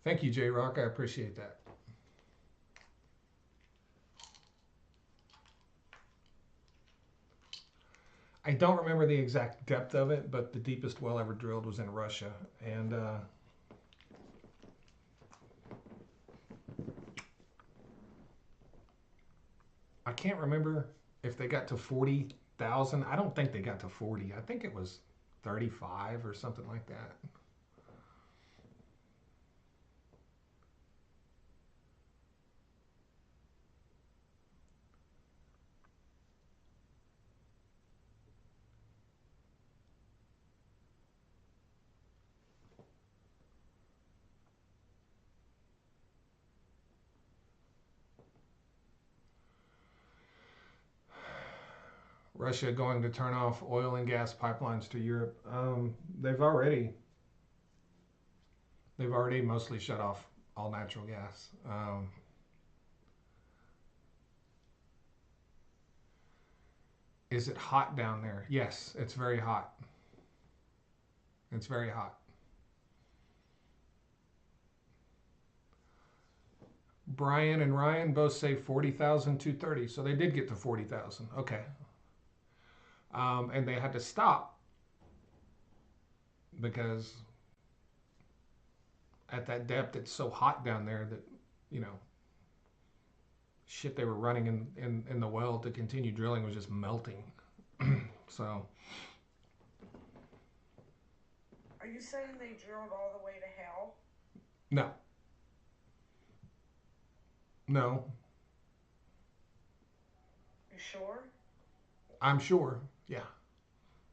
Thank you, J Rock. I appreciate that. I don't remember the exact depth of it, but the deepest well ever drilled was in Russia. And I can't remember if they got to 40,000. I don't think they got to 40. I think it was 35 or something like that. Russia going to turn off oil and gas pipelines to Europe. They've already mostly shut off all natural gas. Is it hot down there? Yes, it's very hot. It's very hot. Brian and Ryan both say 40,000 to 30. So they did get to 40,000. Okay. And they had to stop because at that depth it's so hot down there that, shit they were running in the well to continue drilling was just melting. So Are you saying they drilled all the way to hell? No, no, You sure? I'm sure. Yeah.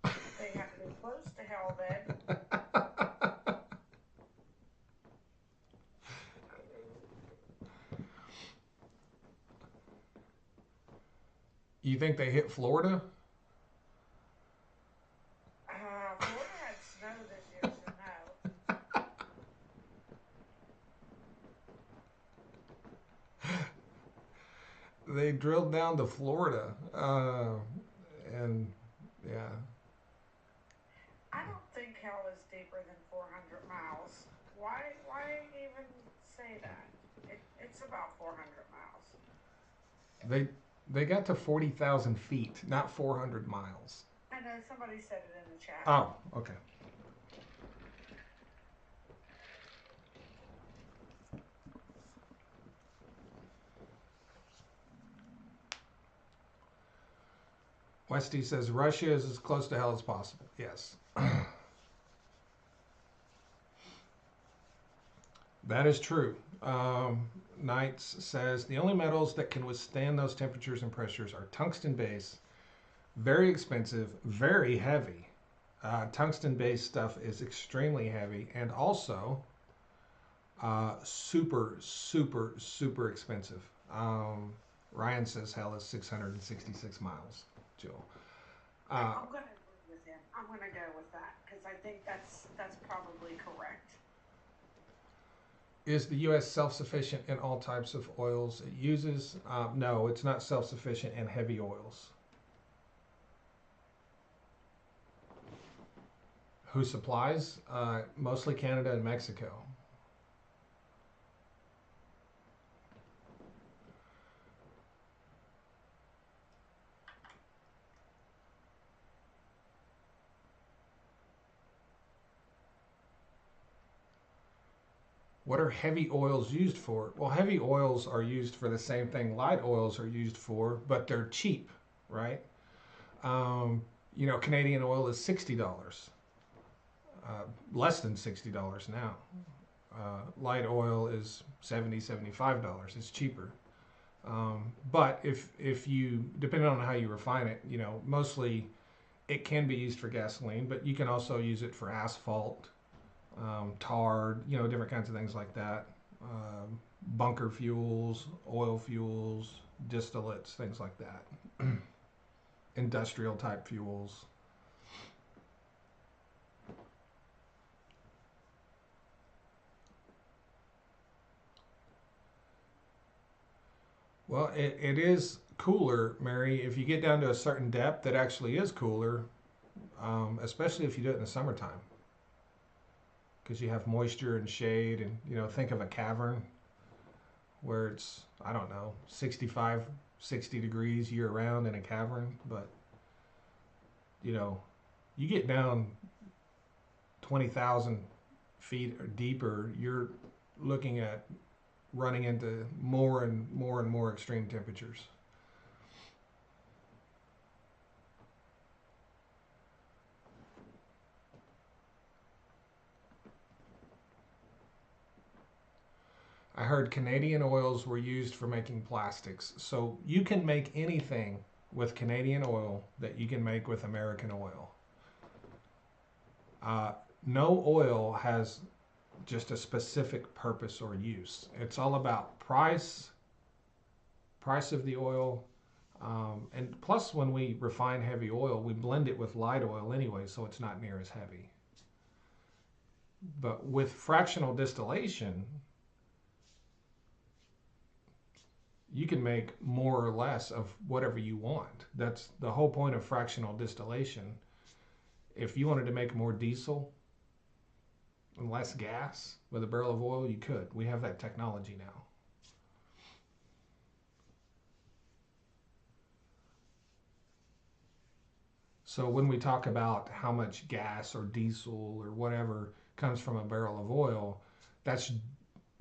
They had to be close to hell then. You think they hit Florida? Florida had snow this year, so no. They drilled down to Florida, and yeah, I don't think hell is deeper than 400 miles. Why even say that? It's about 400 miles. they they got to 40,000 feet, not 400 miles. I know somebody said it in the chat. Oh, okay. Westy says Russia is as close to hell as possible. Yes. That is true. Knights says the only metals that can withstand those temperatures and pressures are tungsten base, very expensive, very heavy. Tungsten based stuff is extremely heavy and also super, super, super expensive. Ryan says hell is 666 miles, Jill. I'm gonna agree with him. I'm gonna go with that because I think that's probably correct. Is the U.S. self-sufficient in all types of oils it uses? No, it's not self-sufficient in heavy oils. Who supplies? Mostly Canada and Mexico. What are heavy oils used for? Well, heavy oils are used for the same thing light oils are used for, but they're cheap, right? Um, Canadian oil is $60, less than $60 now. Light oil is $70, $75. It's cheaper. But if you, depending on how you refine it, mostly it can be used for gasoline, but you can also use it for asphalt, tar, different kinds of things like that. Bunker fuels, oil fuels, distillates, things like that. Industrial type fuels. Well, it is cooler, Mary. If you get down to a certain depth, it actually is cooler, especially if you do it in the summertime. Because you have moisture and shade, and think of a cavern where it's, I don't know, 65, 60 degrees year round in a cavern. But you know you get down 20,000 feet or deeper, you're looking at running into more and more and more extreme temperatures. I heard Canadian oils were used for making plastics. So you can make anything with Canadian oil that you can make with American oil. Uh, no oil has just a specific purpose or use. It's all about price of the oil. And plus, when we refine heavy oil, we blend it with light oil anyway, so it's not near as heavy. But with fractional distillation, you can make more or less of whatever you want. That's the whole point of fractional distillation. If you wanted to make more diesel and less gas with a barrel of oil, you could. We have that technology now. So when we talk about how much gas or diesel or whatever comes from a barrel of oil, that's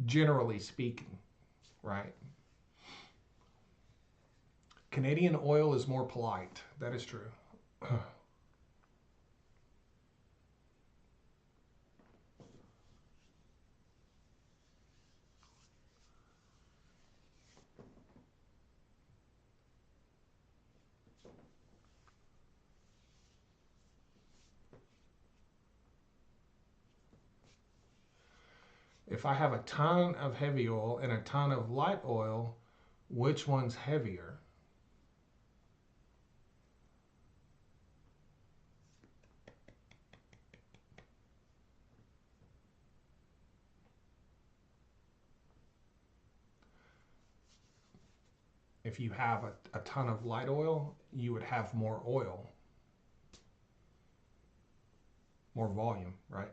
generally speaking, right? Canadian oil is more polite. That is true. If I have a ton of heavy oil and a ton of light oil, which one's heavier? If you have a ton of light oil, you would have more oil, more volume, right?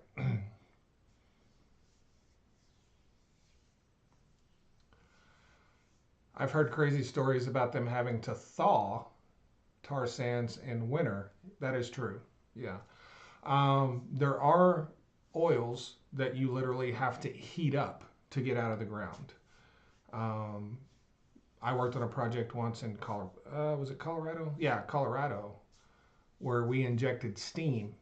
I've heard crazy stories about them having to thaw tar sands in winter. That is true. Yeah. There are oils that you literally have to heat up to get out of the ground. Um, I worked on a project once in Colorado. Was it Colorado? Yeah, Colorado, where we injected steam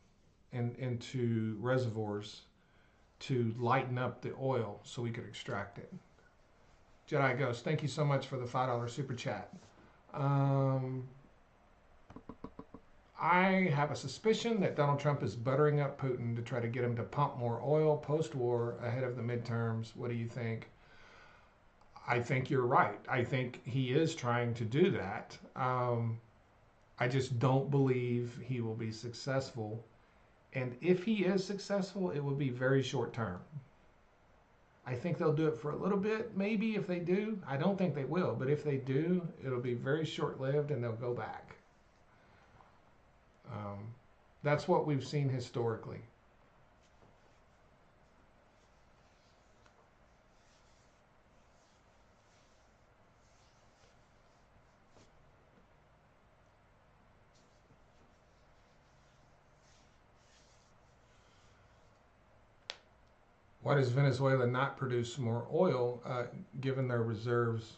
into reservoirs to lighten up the oil so we could extract it. Jedi Ghost, thank you so much for the $5 super chat. Um, I have a suspicion that Donald Trump is buttering up Putin to try to get him to pump more oil post-war ahead of the midterms. What do you think? I think you're right. I think he is trying to do that. I just don't believe he will be successful. And if he is successful, it will be very short term. I think they'll do it for a little bit, maybe if they do. I don't think they will, but if they do, it'll be very short lived and they'll go back. That's what we've seen historically. Why does Venezuela not produce more oil given their reserves?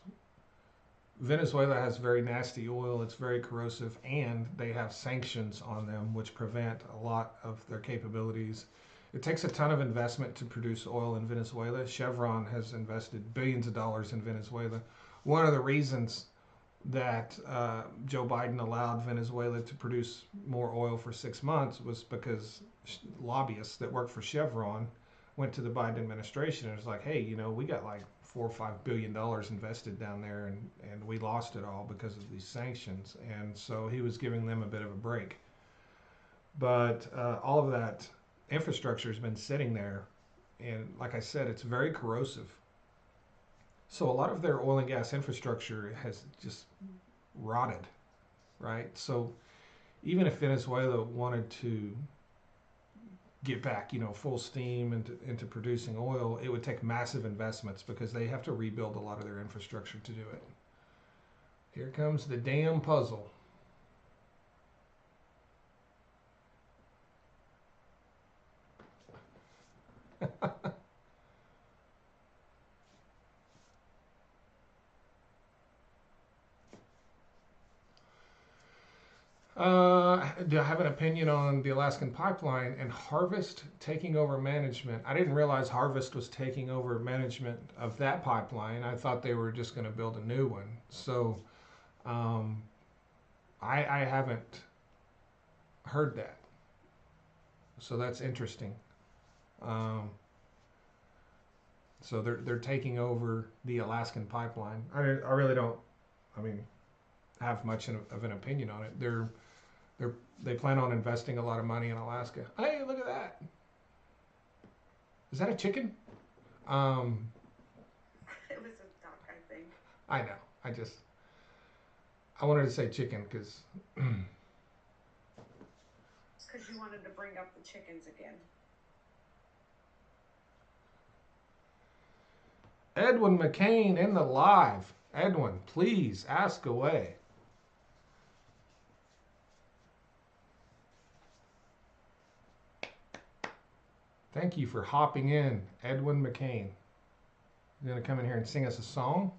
Venezuela has very nasty oil, it's very corrosive, and they have sanctions on them which prevent a lot of their capabilities. It takes a ton of investment to produce oil in Venezuela. Chevron has invested billions of dollars in Venezuela. One of the reasons that Joe Biden allowed Venezuela to produce more oil for 6 months was because lobbyists that work for Chevron went to the Biden administration and was like, hey, we got like $4 or $5 billion invested down there, and we lost it all because of these sanctions. And so he was giving them a bit of a break. But all of that infrastructure has been sitting there, and like I said, it's very corrosive. So a lot of their oil and gas infrastructure has just rotted, right? So even if Venezuela wanted to get back, full steam into producing oil, it would take massive investments because they have to rebuild a lot of their infrastructure to do it. Here comes the damn puzzle. Do I have an opinion on the Alaskan pipeline and Harvest taking over management? I didn't realize Harvest was taking over management of that pipeline. I thought they were just going to build a new one. So I haven't heard that. So that's interesting. So they're taking over the Alaskan pipeline. I really don't. I mean, have much of an opinion on it. They plan on investing a lot of money in Alaska. Hey, look at that! Is that a chicken? It was a duck, I think. I know. I wanted to say chicken because. Because you wanted to bring up the chickens again. Edwin McCain in the live. Edwin, please ask away. Thank you for hopping in, Edwin McCain. You're going to come in here and sing us a song?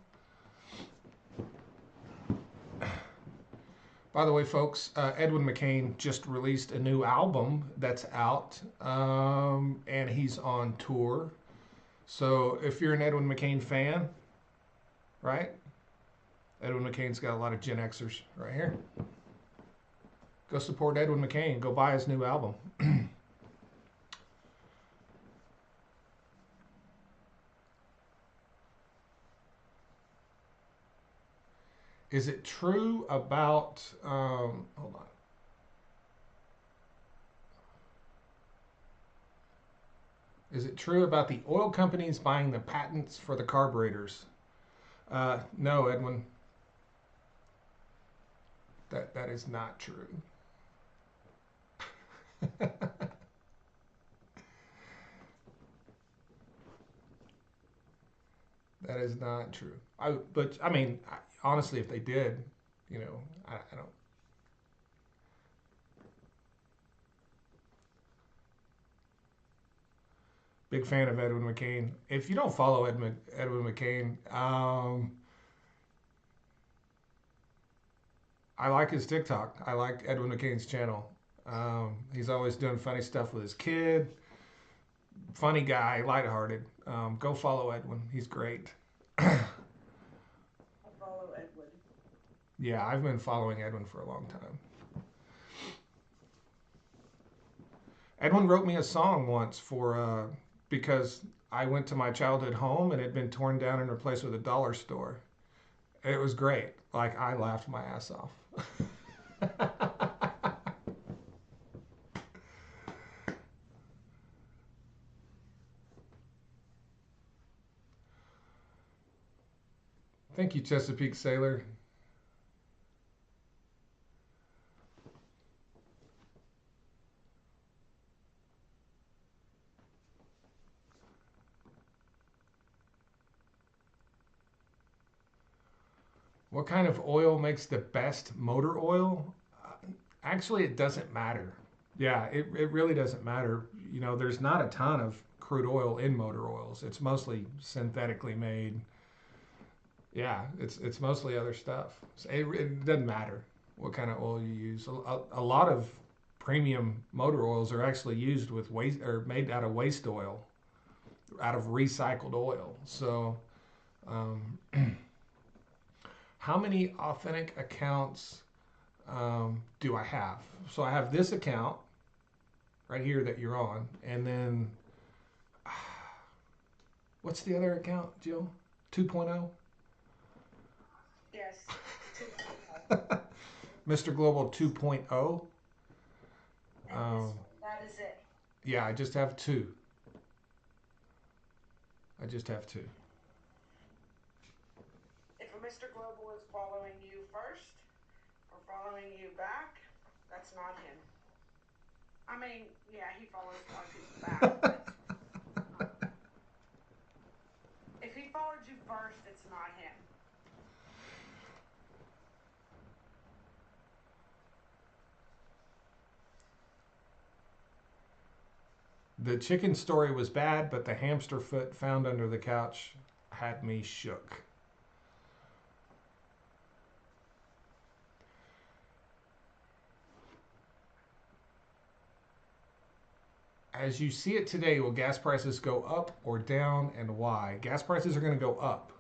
By the way, folks, Edwin McCain just released a new album that's out, and he's on tour. So if you're an Edwin McCain fan, right? Edwin McCain's got a lot of Gen Xers right here. Go support Edwin McCain. Go buy his new album. Is it true about, hold on. Is it true about the oil companies buying the patents for the carburetors? No, Edwin, that is not true. That is not true. But I mean, honestly, if they did, you know, I don't. Big fan of Edwin McCain. If you don't follow Edwin McCain, I like his TikTok. I like Edwin McCain's channel. He's always doing funny stuff with his kid. Funny guy, lighthearted. Go follow Edwin. He's great. I follow Edwin. Yeah, I've been following Edwin for a long time. Edwin wrote me a song once for because I went to my childhood home and it had been torn down and replaced with a dollar store. It was great. Like I laughed my ass off. Thank you, Chesapeake Sailor. What kind of oil makes the best motor oil? Actually, it doesn't matter. Yeah, it really doesn't matter. You know, there's not a ton of crude oil in motor oils. It's mostly synthetically made. Yeah, it's mostly other stuff. So it doesn't matter what kind of oil you use. A lot of premium motor oils are actually used with waste or made out of waste oil, out of recycled oil. So, um, how many authentic accounts do I have? So I have this account right here that you're on, and then what's the other account, Jill? 2.0? Yes. Mr. Global 2.0. And this one, that is it. Yeah, I just have two. I just have two. If a Mr. Global is following you first or following you back, that's not him. I mean, yeah, he follows a lot of people back, but if he followed you first, it's not him. The chicken story was bad, but the hamster foot found under the couch had me shook. As you see it today, will gas prices go up or down, and why? Gas prices are going to go up.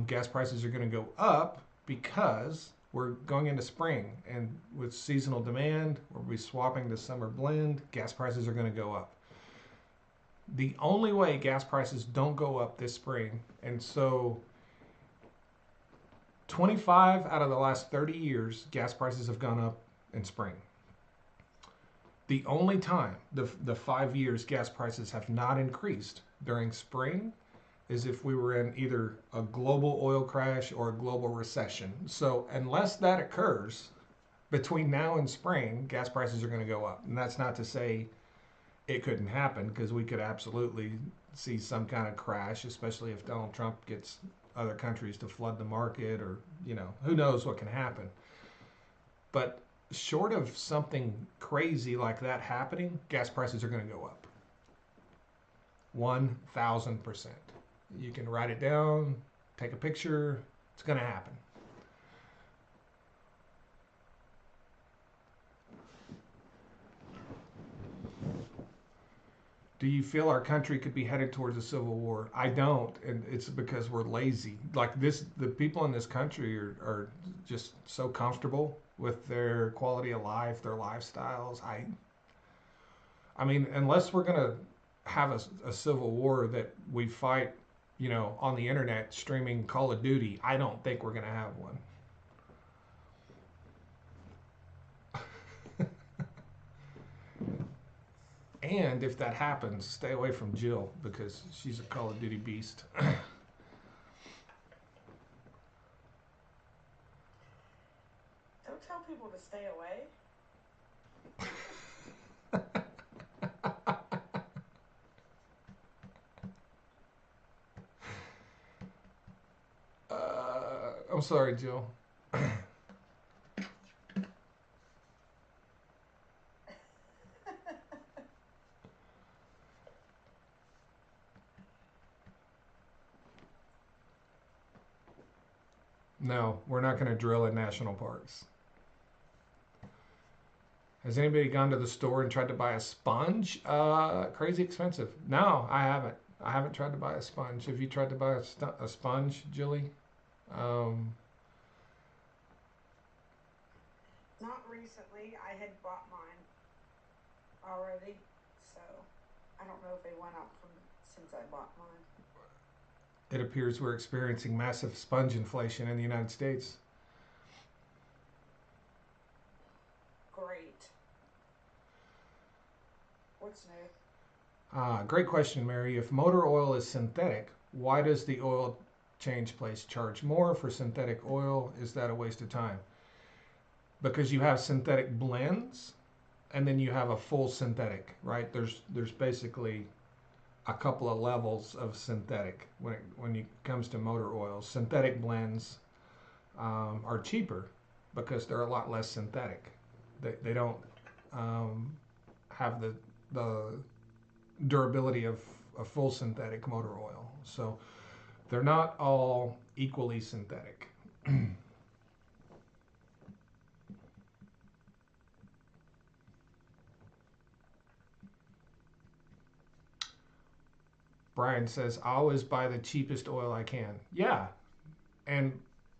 Gas prices are going to go up because we're going into spring, and with seasonal demand, we'll be swapping to summer blend. Gas prices are going to go up. The only way gas prices don't go up this spring, and so 25 out of the last 30 years, gas prices have gone up in spring. The only time the 5 years gas prices have not increased during spring is if we were in either a global oil crash or a global recession. So unless that occurs between now and spring, gas prices are going to go up. And that's not to say it couldn't happen, because we could absolutely see some kind of crash, especially if Donald Trump gets other countries to flood the market, or, you know, who knows what can happen. But short of something crazy like that happening, gas prices are going to go up. 1,000%. You can write it down, take a picture. It's going to happen. Do you feel our country could be headed towards a civil war? I don't, and it's because we're lazy. Like this, the people in this country are just so comfortable with their quality of life, their lifestyles. I mean, unless we're gonna have a civil war that we fight on the internet streaming Call of Duty. I don't think we're going to have one. And if that happens, stay away from Jill because she's a Call of Duty beast. Don't tell people to stay away. I'm sorry, Jill. No, we're not going to drill in national parks. Has anybody gone to the store and tried to buy a sponge? Crazy expensive. No, I haven't. I haven't tried to buy a sponge. Have you tried to buy a sponge, Jilly? Not recently. I had bought mine already, so I don't know if they went up from since I bought mine. It appears we're experiencing massive sponge inflation in the United States. Great. What's new? Great question, Mary. If motor oil is synthetic, why does the oil change place charge more for synthetic oil? Is that a waste of time? Because you have synthetic blends and then you have a full synthetic, right? There's basically a couple of levels of synthetic when it comes to motor oils. Synthetic blends are cheaper because they're a lot less synthetic. They don't have the durability of a full synthetic motor oil. So they're not all equally synthetic. Brian says, I always buy the cheapest oil I can. Yeah. And,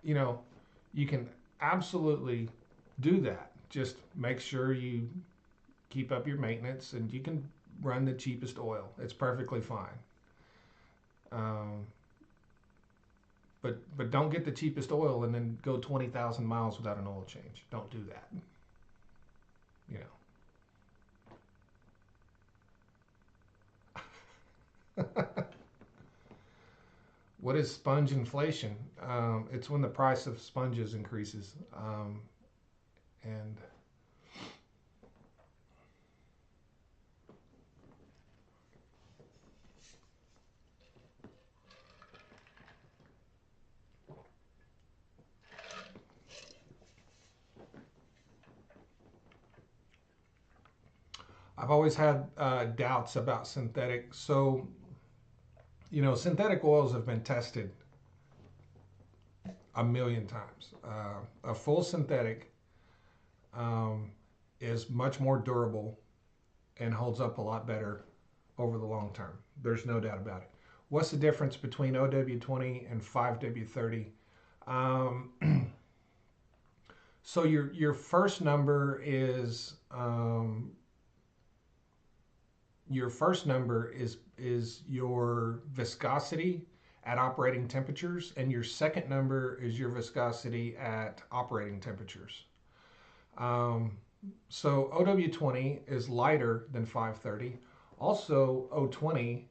you can absolutely do that. Just make sure you keep up your maintenance and you can run the cheapest oil. It's perfectly fine. But don't get the cheapest oil and then go 20,000 miles without an oil change. Don't do that. What is sponge inflation? It's when the price of sponges increases. And I've always had doubts about synthetic. So, synthetic oils have been tested a million times. A full synthetic is much more durable and holds up a lot better over the long term. There's no doubt about it. What's the difference between OW20 and 5W30? So your first number is your viscosity at operating temperatures, and your second number is your viscosity at operating temperatures. So OW20 is lighter than 530. Also, O20,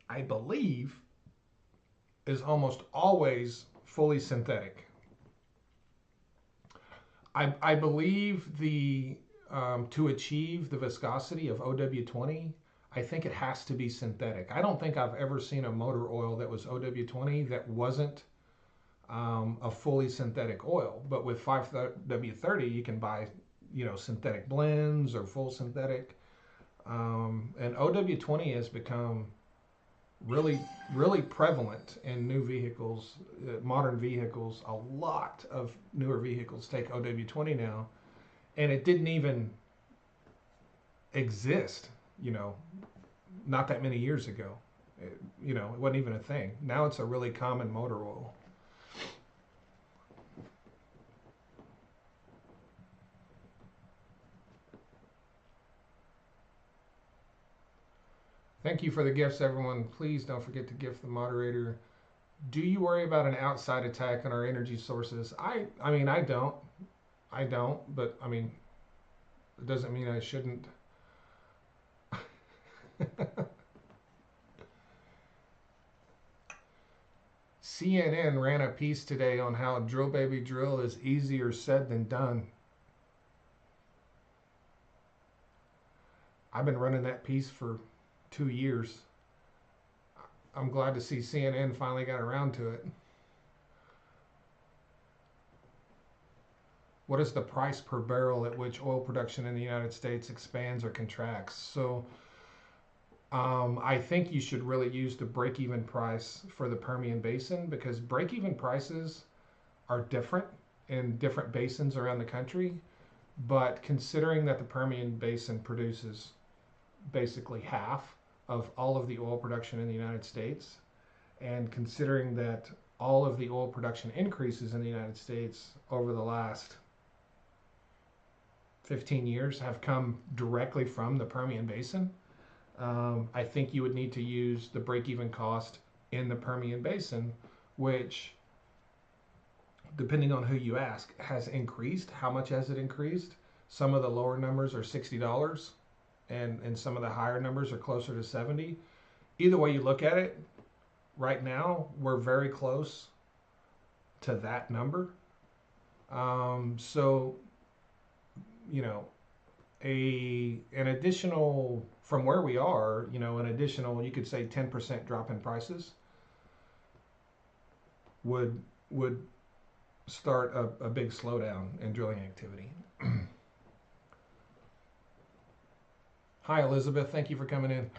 I believe, is almost always fully synthetic. I believe to achieve the viscosity of OW20, I think it has to be synthetic. I don't think I've ever seen a motor oil that was OW20 that wasn't a fully synthetic oil. But with 5W30, you can buy, synthetic blends or full synthetic. And OW20 has become really, really prevalent in new vehicles, modern vehicles. A lot of newer vehicles take OW20 now, and it didn't even exist, not that many years ago. It wasn't even a thing. Now it's a really common motor oil. Thank you for the gifts, everyone. Please don't forget to gift the moderator. Do you worry about an outside attack on our energy sources? I mean, I don't. I don't, but I mean, it doesn't mean I shouldn't. CNN ran a piece today on how drill baby drill is easier said than done. I've been running that piece for 2 years. I'm glad to see CNN finally got around to it. What is the price per barrel at which oil production in the United States expands or contracts? So I think you should really use the break-even price for the Permian Basin, because break-even prices are different in different basins around the country. But considering that the Permian Basin produces basically half of all of the oil production in the United States, and considering that all of the oil production increases in the United States over the last 15 years have come directly from the Permian Basin, I think you would need to use the break-even cost in the Permian Basin, which, depending on who you ask, has increased. How much has it increased? Some of the lower numbers are $60, and some of the higher numbers are closer to 70. Either way you look at it, right now we're very close to that number. So, you know, an additional, from where we are, an additional, you could say 10% drop in prices would start a big slowdown in drilling activity. Hi, Elizabeth. Thank you for coming in.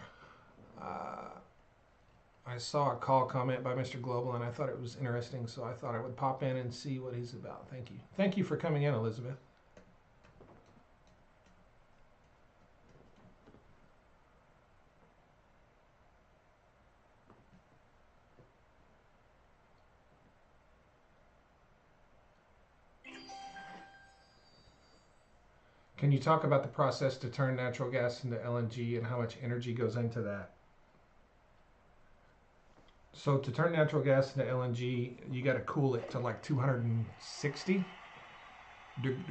I saw a call comment by Mr. Global, and I thought it was interesting, so I thought I would pop in and see what he's about. Thank you. Thank you for coming in, Elizabeth. Can you talk about the process to turn natural gas into LNG and how much energy goes into that? So to turn natural gas into LNG, you got to cool it to like 260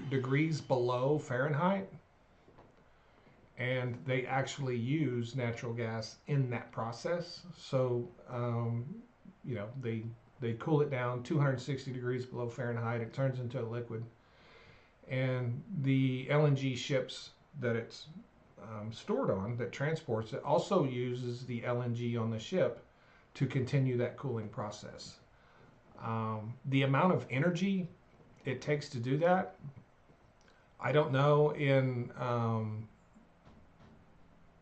degrees below Fahrenheit. And they actually use natural gas in that process. So, they cool it down 260 degrees below Fahrenheit. It turns into a liquid. And the LNG ships that it's stored on, that transports it, also uses the LNG on the ship to continue that cooling process. The amount of energy it takes to do that, I don't know in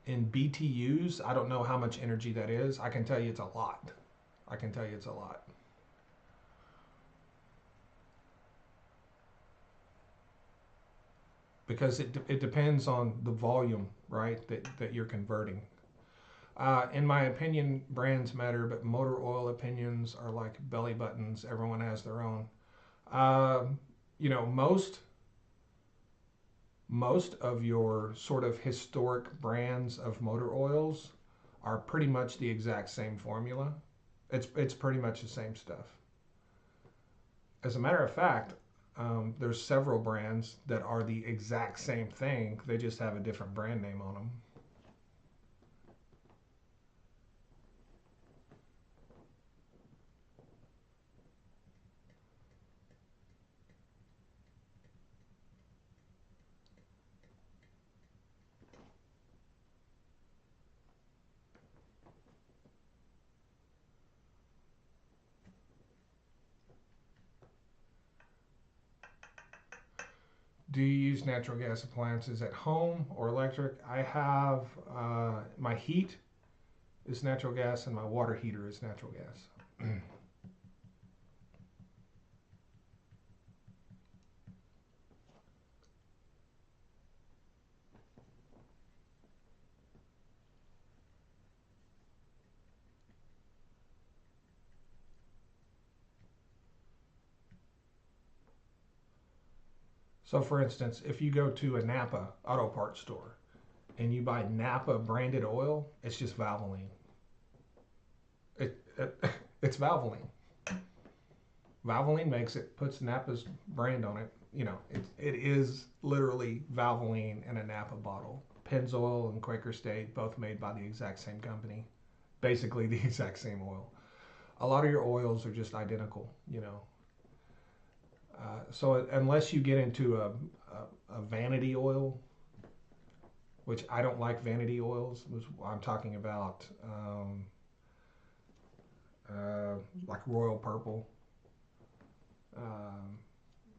BTUs. I don't know how much energy that is. I can tell you it's a lot. Because it depends on the volume, right, that you're converting. In my opinion, brands matter, but motor oil opinions are like belly buttons. Everyone has their own. Most of your sort of historic brands of motor oils are pretty much the exact same formula. It's pretty much the same stuff. As a matter of fact, there's several brands that are the exact same thing. They just have a different brand name on them. Do you use natural gas appliances at home or electric? I have my heat is natural gas and my water heater is natural gas. So, for instance, if you go to a Napa auto parts store and you buy Napa branded oil, it's just Valvoline. It it's Valvoline. Valvoline makes it, puts Napa's brand on it. You know, it is literally Valvoline in a Napa bottle. Pennzoil and Quaker State, both made by the exact same company, basically the exact same oil. A lot of your oils are just identical, you know. So unless you get into a vanity oil, which I don't like vanity oils, which I'm talking about like Royal Purple,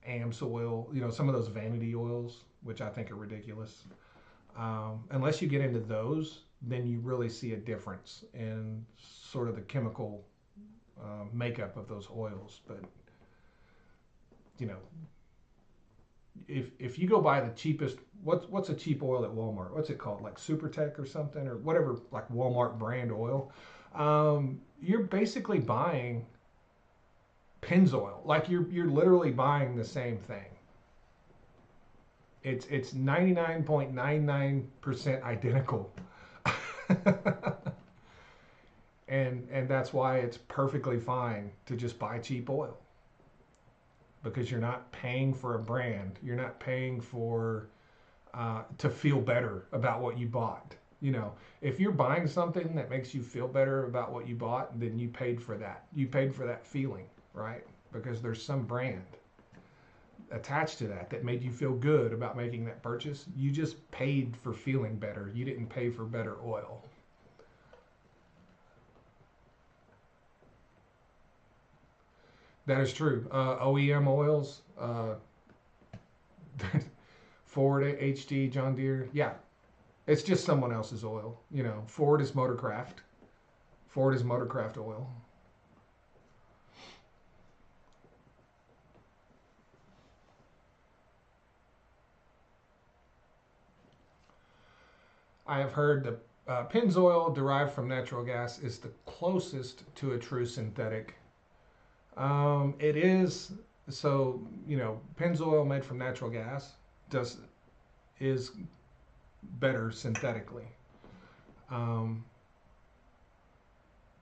AMS oil, you know, some of those vanity oils, which I think are ridiculous. Unless you get into those, then you really see a difference in sort of the chemical makeup of those oils. But you know, if you go buy the cheapest, what's a cheap oil at Walmart? What's it called? Like SuperTech or something, or whatever, like Walmart brand oil. You're basically buying Pennzoil. Like you're literally buying the same thing. It's 99.99% identical. And that's why it's perfectly fine to just buy cheap oil, because you're not paying for a brand. You're not paying for to feel better about what you bought. You know, if you're buying something that makes you feel better about what you bought, then you paid for that. You paid for that feeling, right? Because there's some brand attached to that made you feel good about making that purchase. You just paid for feeling better. You didn't pay for better oil. That is true. OEM oils, Ford, HD, John Deere. Yeah, it's just someone else's oil. You know, Ford is Motorcraft. Ford is Motorcraft oil. I have heard that Pennzoil derived from natural gas is the closest to a true synthetic. It is, so, you know, Pennzoil made from natural gas does is better synthetically. Um,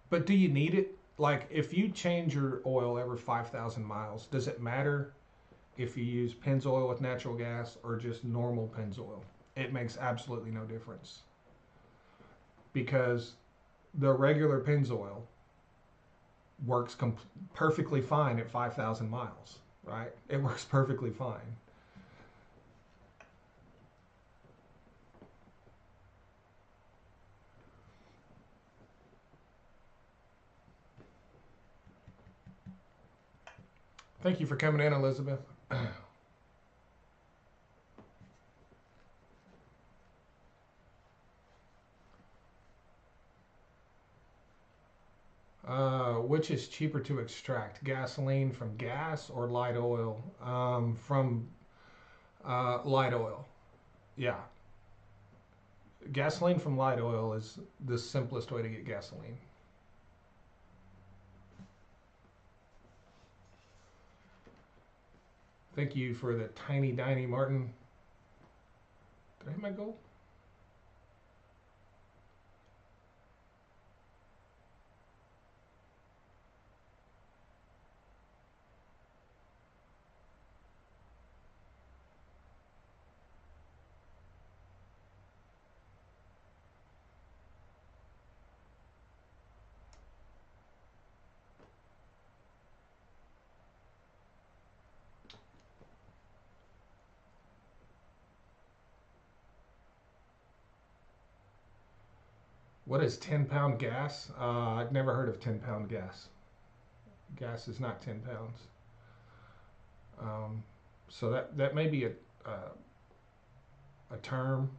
but do you need it? Like, if you change your oil every 5,000 miles, does it matter if you use Pennzoil with natural gas or just normal Pennzoil? It makes absolutely no difference, because the regular Pennzoil works perfectly fine at 5,000 miles, right? It works perfectly fine. Thank you for coming in, Elizabeth. Which is cheaper to extract, gasoline from gas or light oil from light oil? Yeah, gasoline from light oil is the simplest way to get gasoline. Thank you for the tiny diny, Martin. Did I hit my goal? What is 10-pound gas? I've never heard of 10-pound gas. Gas is not 10 pounds. So that may be a term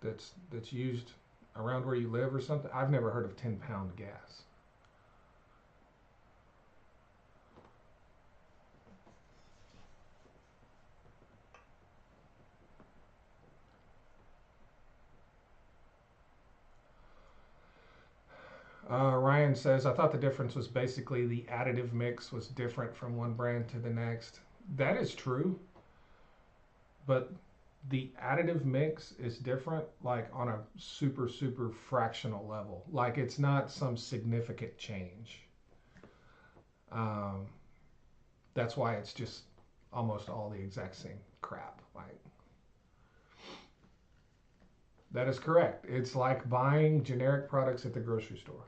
that's used around where you live or something. I've never heard of 10-pound gas. Ryan says, I thought the difference was basically the additive mix was different from one brand to the next. That is true, but The additive mix is different, like on a super, super fractional level. Like it's not some significant change. Um, that's why it's just almost all the exact same crap. Like, that is correct. It's like buying generic products at the grocery store.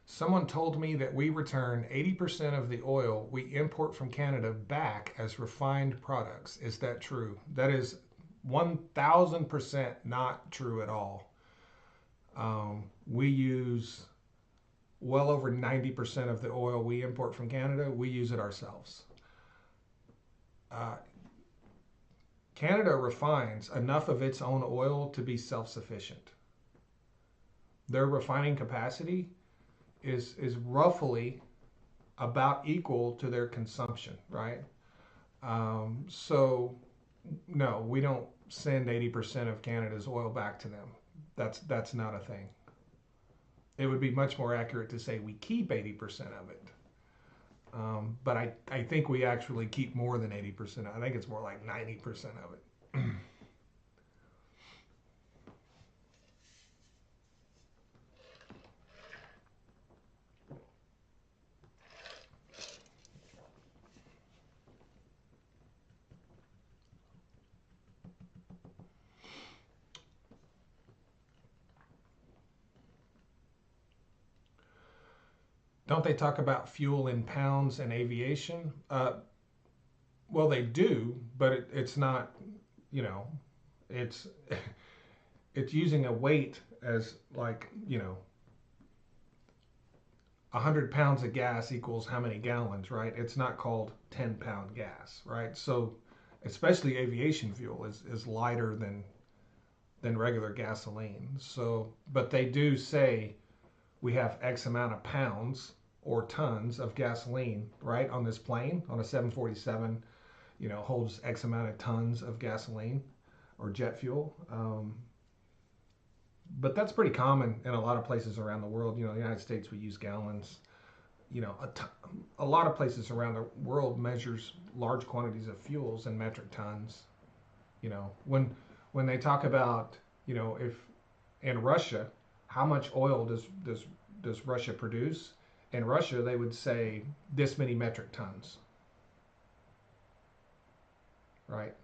Someone told me that we return 80% of the oil we import from Canada back as refined products. Is that true? That is 1000% not true at all. We use well over 90% of the oil we import from Canada, we use it ourselves. Uh, Canada refines enough of its own oil to be self sufficient. Their refining capacity is roughly about equal to their consumption, right? So no, we don't send 80% of Canada's oil back to them. That's not a thing. It would be much more accurate to say we keep 80% of it. But I think we actually keep more than 80%. I think it's more like 90% of it. Don't they talk about fuel in pounds and aviation? Well, they do, but it's not, you know, it's it's using a weight as like, 100 pounds of gas equals how many gallons, right? It's not called 10-pound gas, right? So especially aviation fuel is lighter than regular gasoline. So, but they do say we have X amount of pounds or tons of gasoline, right? On this plane, on a 747, holds X amount of tons of gasoline or jet fuel. But that's pretty common in a lot of places around the world. The United States, we use gallons. A lot of places around the world measures large quantities of fuels in metric tons. When they talk about, if in Russia, how much oil does Russia produce? In Russia, they would say this many metric tons, right?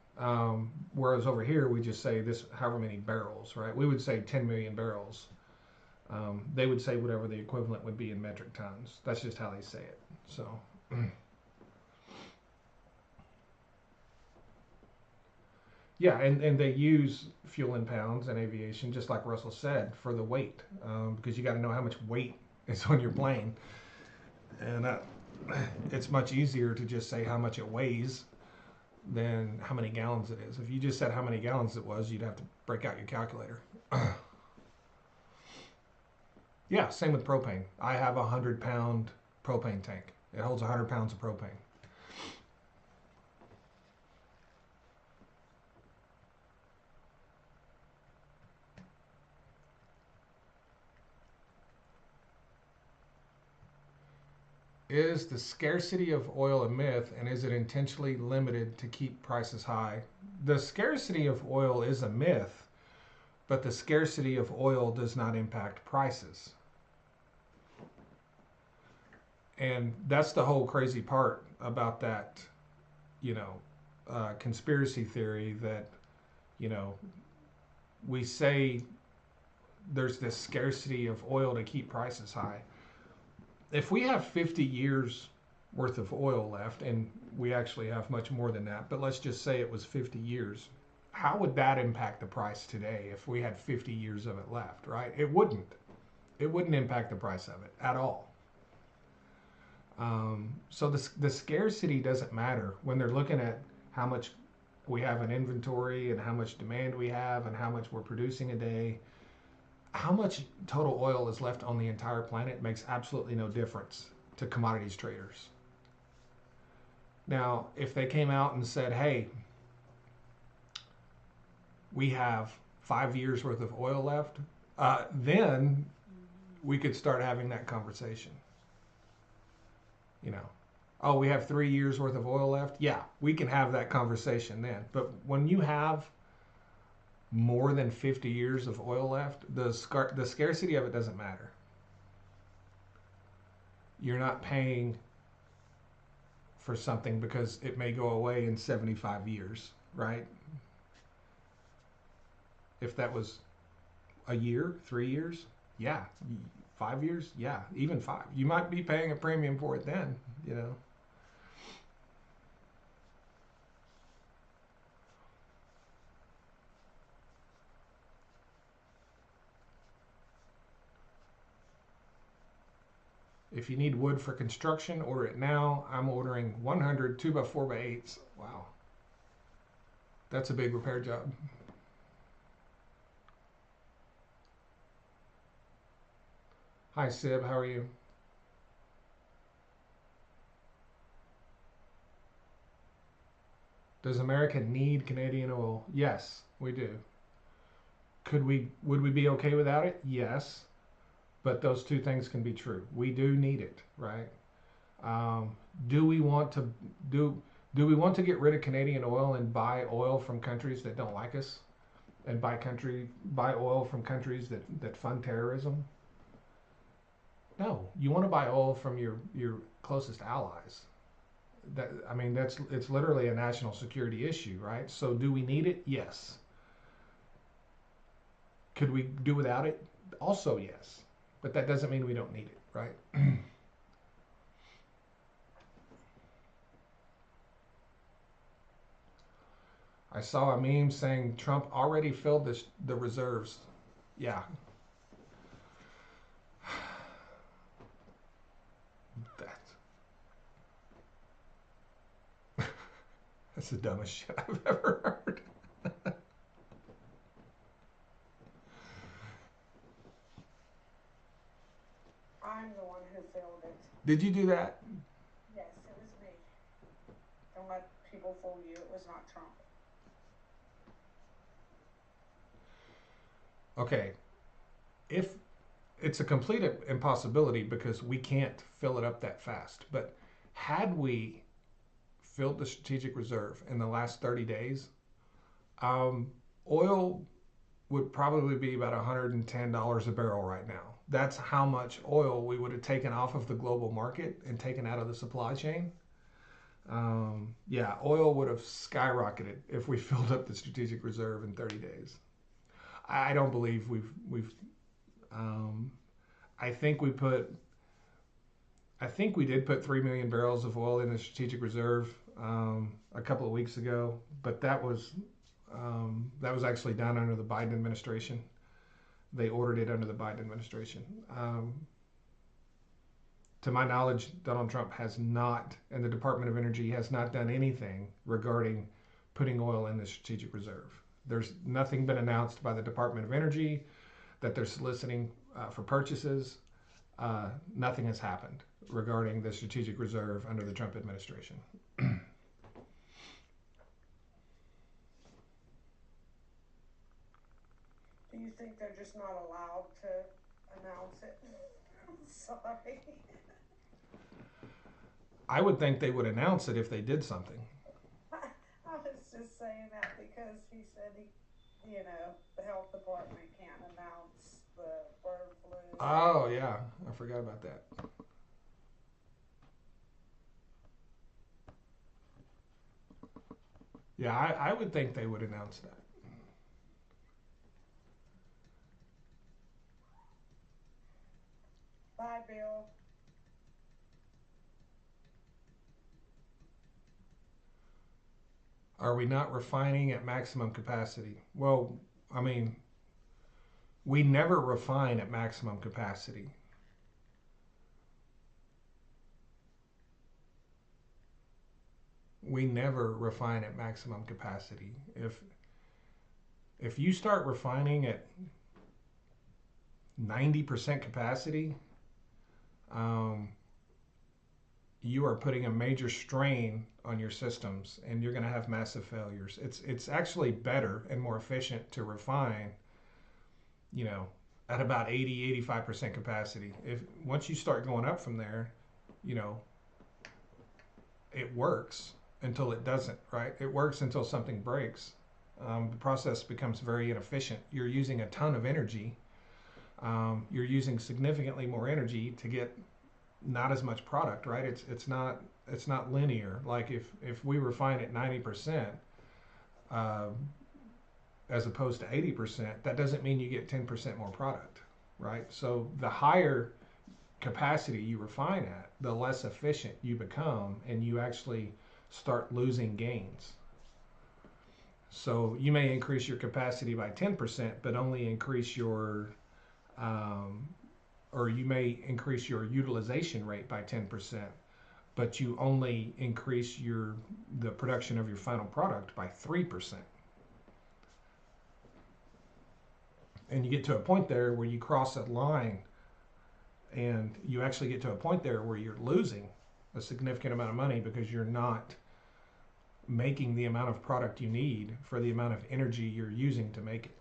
Whereas over here, we just say this however many barrels, right? We would say 10 million barrels. They would say whatever the equivalent would be in metric tons. That's just how they say it. So, yeah, and they use fuel in pounds in aviation, just like Russell said, for the weight, because you got to know how much weight is on your plane. And it's much easier to just say how much it weighs than how many gallons it is. If you just said how many gallons it was, you'd have to break out your calculator. Yeah, same with propane. I have a 100-pound propane tank. It holds 100 pounds of propane. Is the scarcity of oil a myth, and is it intentionally limited to keep prices high? The scarcity of oil is a myth, but the scarcity of oil does not impact prices. And that's the whole crazy part about that, conspiracy theory that, you know, we say there's this scarcity of oil to keep prices high. If we have 50 years worth of oil left, and we actually have much more than that, but let's just say it was 50 years, how would that impact the price today if we had 50 years of it left, right? It wouldn't. It wouldn't impact the price of it at all. So the scarcity doesn't matter when they're looking at how much we have in inventory and how much demand we have and how much we're producing a day. How much total oil is left on the entire planet makes absolutely no difference to commodities traders. Now, if they came out and said, hey, we have 5 years worth of oil left, then we could start having that conversation. You know, oh, we have 3 years worth of oil left. Yeah, we can have that conversation then. But when you have more than 50 years of oil left, the scarcity of it doesn't matter. You're not paying for something because it may go away in 75 years, right? If that was a year, 3 years, yeah. 5 years, yeah. Even five. You might be paying a premium for it then, you know. If you need wood for construction, order it now. I'm ordering 100 2x4x8s. Wow. That's a big repair job. Hi, Sib. How are you? Does America need Canadian oil? Yes, we do. Would we be okay without it? Yes. But those two things can be true. We do need it, right? Um, do we want to do do we want to get rid of Canadian oil and buy oil from countries that don't like us and buy oil from countries that fund terrorism? No, you want to buy oil from your closest allies. That I mean that's it's literally a national security issue, right? So do we need it? Yes. Could we do without it? Also yes. But that doesn't mean we don't need it, right? I saw a meme saying Trump already filled the reserves. Yeah, that's that's the dumbest shit I've ever heard. I'm the one who filled it. Did you do that? Yes, it was me. Don't let people fool you. It was not Trump. Okay, if it's a complete impossibility because we can't fill it up that fast. But had we filled the strategic reserve in the last 30 days, um, oil would probably be about $110 a barrel right now. That's how much oil we would have taken off of the global market and taken out of the supply chain. Yeah, oil would have skyrocketed if we filled up the strategic reserve in 30 days. I don't believe we've. Um, I think we put. I think we did put 3 million barrels of oil in the strategic reserve a couple of weeks ago, but that was actually done under the Biden administration. They ordered it under the Biden administration. To my knowledge, Donald Trump has not, and the Department of Energy has not done anything regarding putting oil in the strategic reserve. There's nothing been announced by the Department of Energy that they're soliciting for purchases. Nothing has happened regarding the strategic reserve under the Trump administration. Do you think they're just not allowed to announce it? I'm sorry. I would think they would announce it if they did something. I was just saying that because he said the health department can't announce the bird flu. Oh, yeah. I forgot about that. Yeah, I would think they would announce that. Bye, Bill. Are we not refining at maximum capacity? Well, I mean, we never refine at maximum capacity. We never refine at maximum capacity. If you start refining at 90% capacity, um, you are putting a major strain on your systems and you're going to have massive failures. It's actually better and more efficient to refine, you know, at about 80, 85% capacity. If once you start going up from there, you know, it works until it doesn't, right? It works until something breaks. The process becomes very inefficient. You're using a ton of energy. You're using significantly more energy to get not as much product, right? It's not linear. Like if we refine at 90%, uh, as opposed to 80%, that doesn't mean you get 10% more product, right? So the higher capacity you refine at, the less efficient you become, and you actually start losing gains. So you may increase your capacity by 10%, but only increase your, um, or you may increase your utilization rate by 10%, but you only increase the production of your final product by 3%. And you get to a point there where you cross that line, and you actually get to a point there where you're losing a significant amount of money because you're not making the amount of product you need for the amount of energy you're using to make it.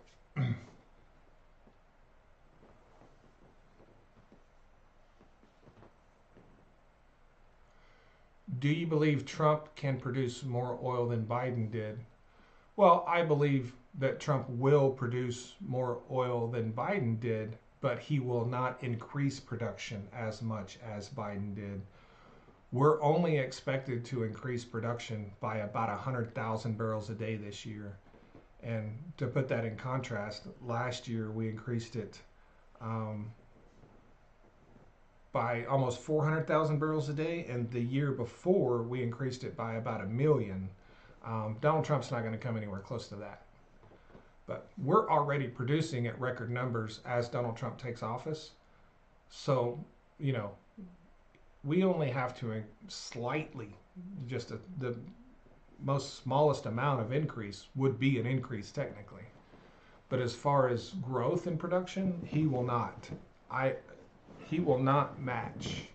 Do you believe Trump can produce more oil than Biden did? Well, I believe that Trump will produce more oil than Biden did, but he will not increase production as much as Biden did. We're only expected to increase production by about 100,000 barrels a day this year. And to put that in contrast, last year we increased it by almost 400,000 barrels a day, and the year before we increased it by about a million. Donald Trump's not going to come anywhere close to that. But we're already producing at record numbers as Donald Trump takes office. So, we only have to slightly, the most smallest amount of increase would be an increase technically. But as far as growth in production, he will not. He will not match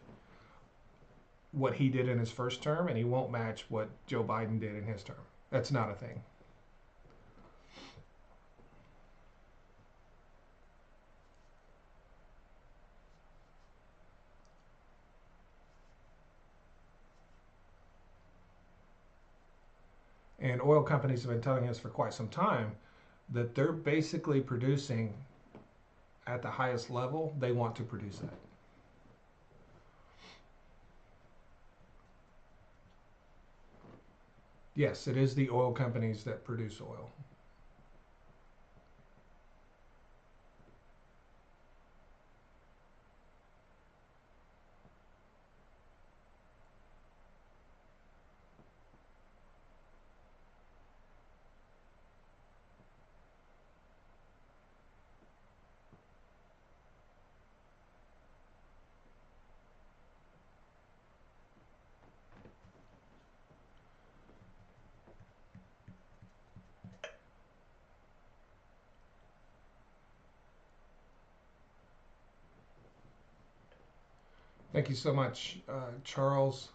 what he did in his first term, and he won't match what Joe Biden did in his term. That's not a thing. And oil companies have been telling us for quite some time that they're basically producing at the highest level they want to produce at. Yes, it is the oil companies that produce oil. Thank you so much, Charles.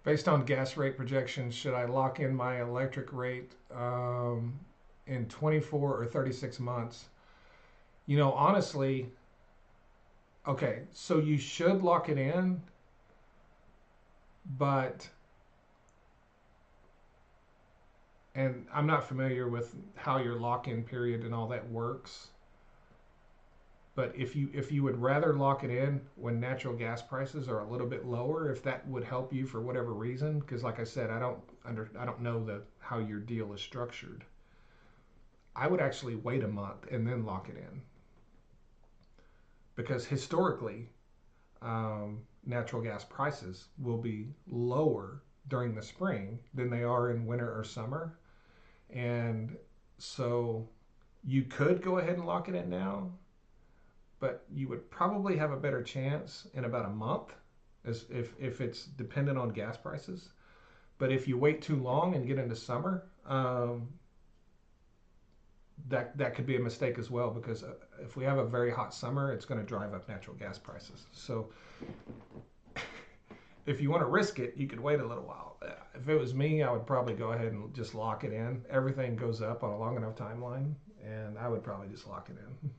Based on gas rate projections, should I lock in my electric rate in 24 or 36 months? Honestly, okay, so you should lock it in, but, and I'm not familiar with how your lock-in period and all that works. But if you would rather lock it in when natural gas prices are a little bit lower, if that would help you for whatever reason, because like I said, I don't know how your deal is structured. I would actually wait a month and then lock it in, because historically, natural gas prices will be lower during the spring than they are in winter or summer, and so you could go ahead and lock it in now, but you would probably have a better chance in about a month, as if it's dependent on gas prices. But if you wait too long and get into summer, that could be a mistake as well, because if we have a very hot summer, it's going to drive up natural gas prices. So if you want to risk it, you could wait a little while. if it was me, I would probably go ahead and just lock it in. Everything goes up on a long enough timeline, and I would probably just lock it in.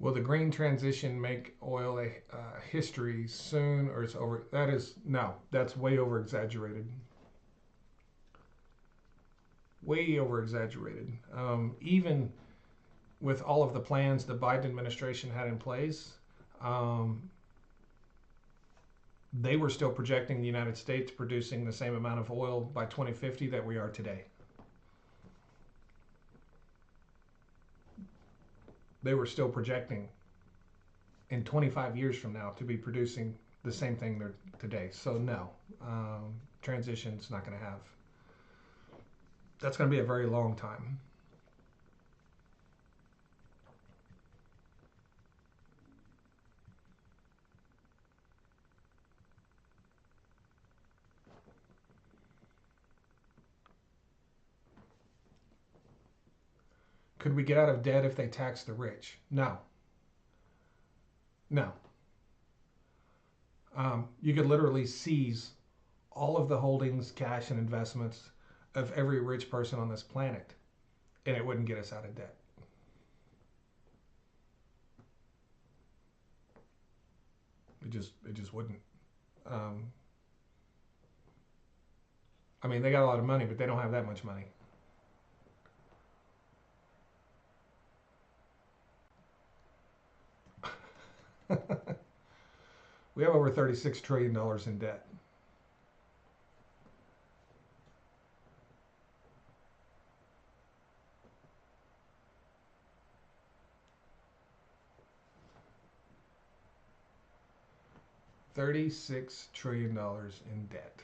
Will the green transition make oil a history soon, or it's over? That is no. That's way over exaggerated. Way over exaggerated. Even with all of the plans the Biden administration had in place, they were still projecting the United States producing the same amount of oil by 2050 that we are today. They were still projecting in 25 years from now to be producing the same thing they're today. So no, transition's not going to have. That's going to be a very long time. Could we get out of debt if they tax the rich? No. No. You could literally seize all of the holdings, cash, and investments of every rich person on this planet, and it wouldn't get us out of debt. It just wouldn't. I mean, they got a lot of money, but they don't have that much money. We have over $36 trillion in debt. $36 trillion in debt.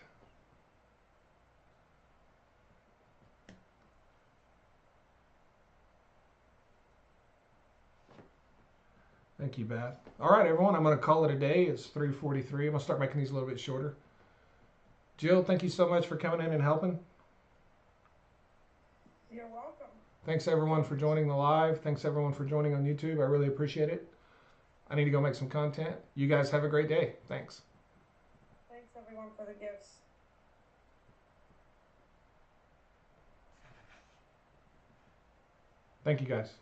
Thank you, Beth. All right, everyone, I'm going to call it a day. It's 3:43. I'm going to start making these a little bit shorter. Jill, thank you so much for coming in and helping. You're welcome. Thanks, everyone, for joining the live. Thanks, everyone, for joining on YouTube. I really appreciate it. I need to go make some content. You guys have a great day. Thanks. Thanks, everyone, for the gifts. Thank you, guys.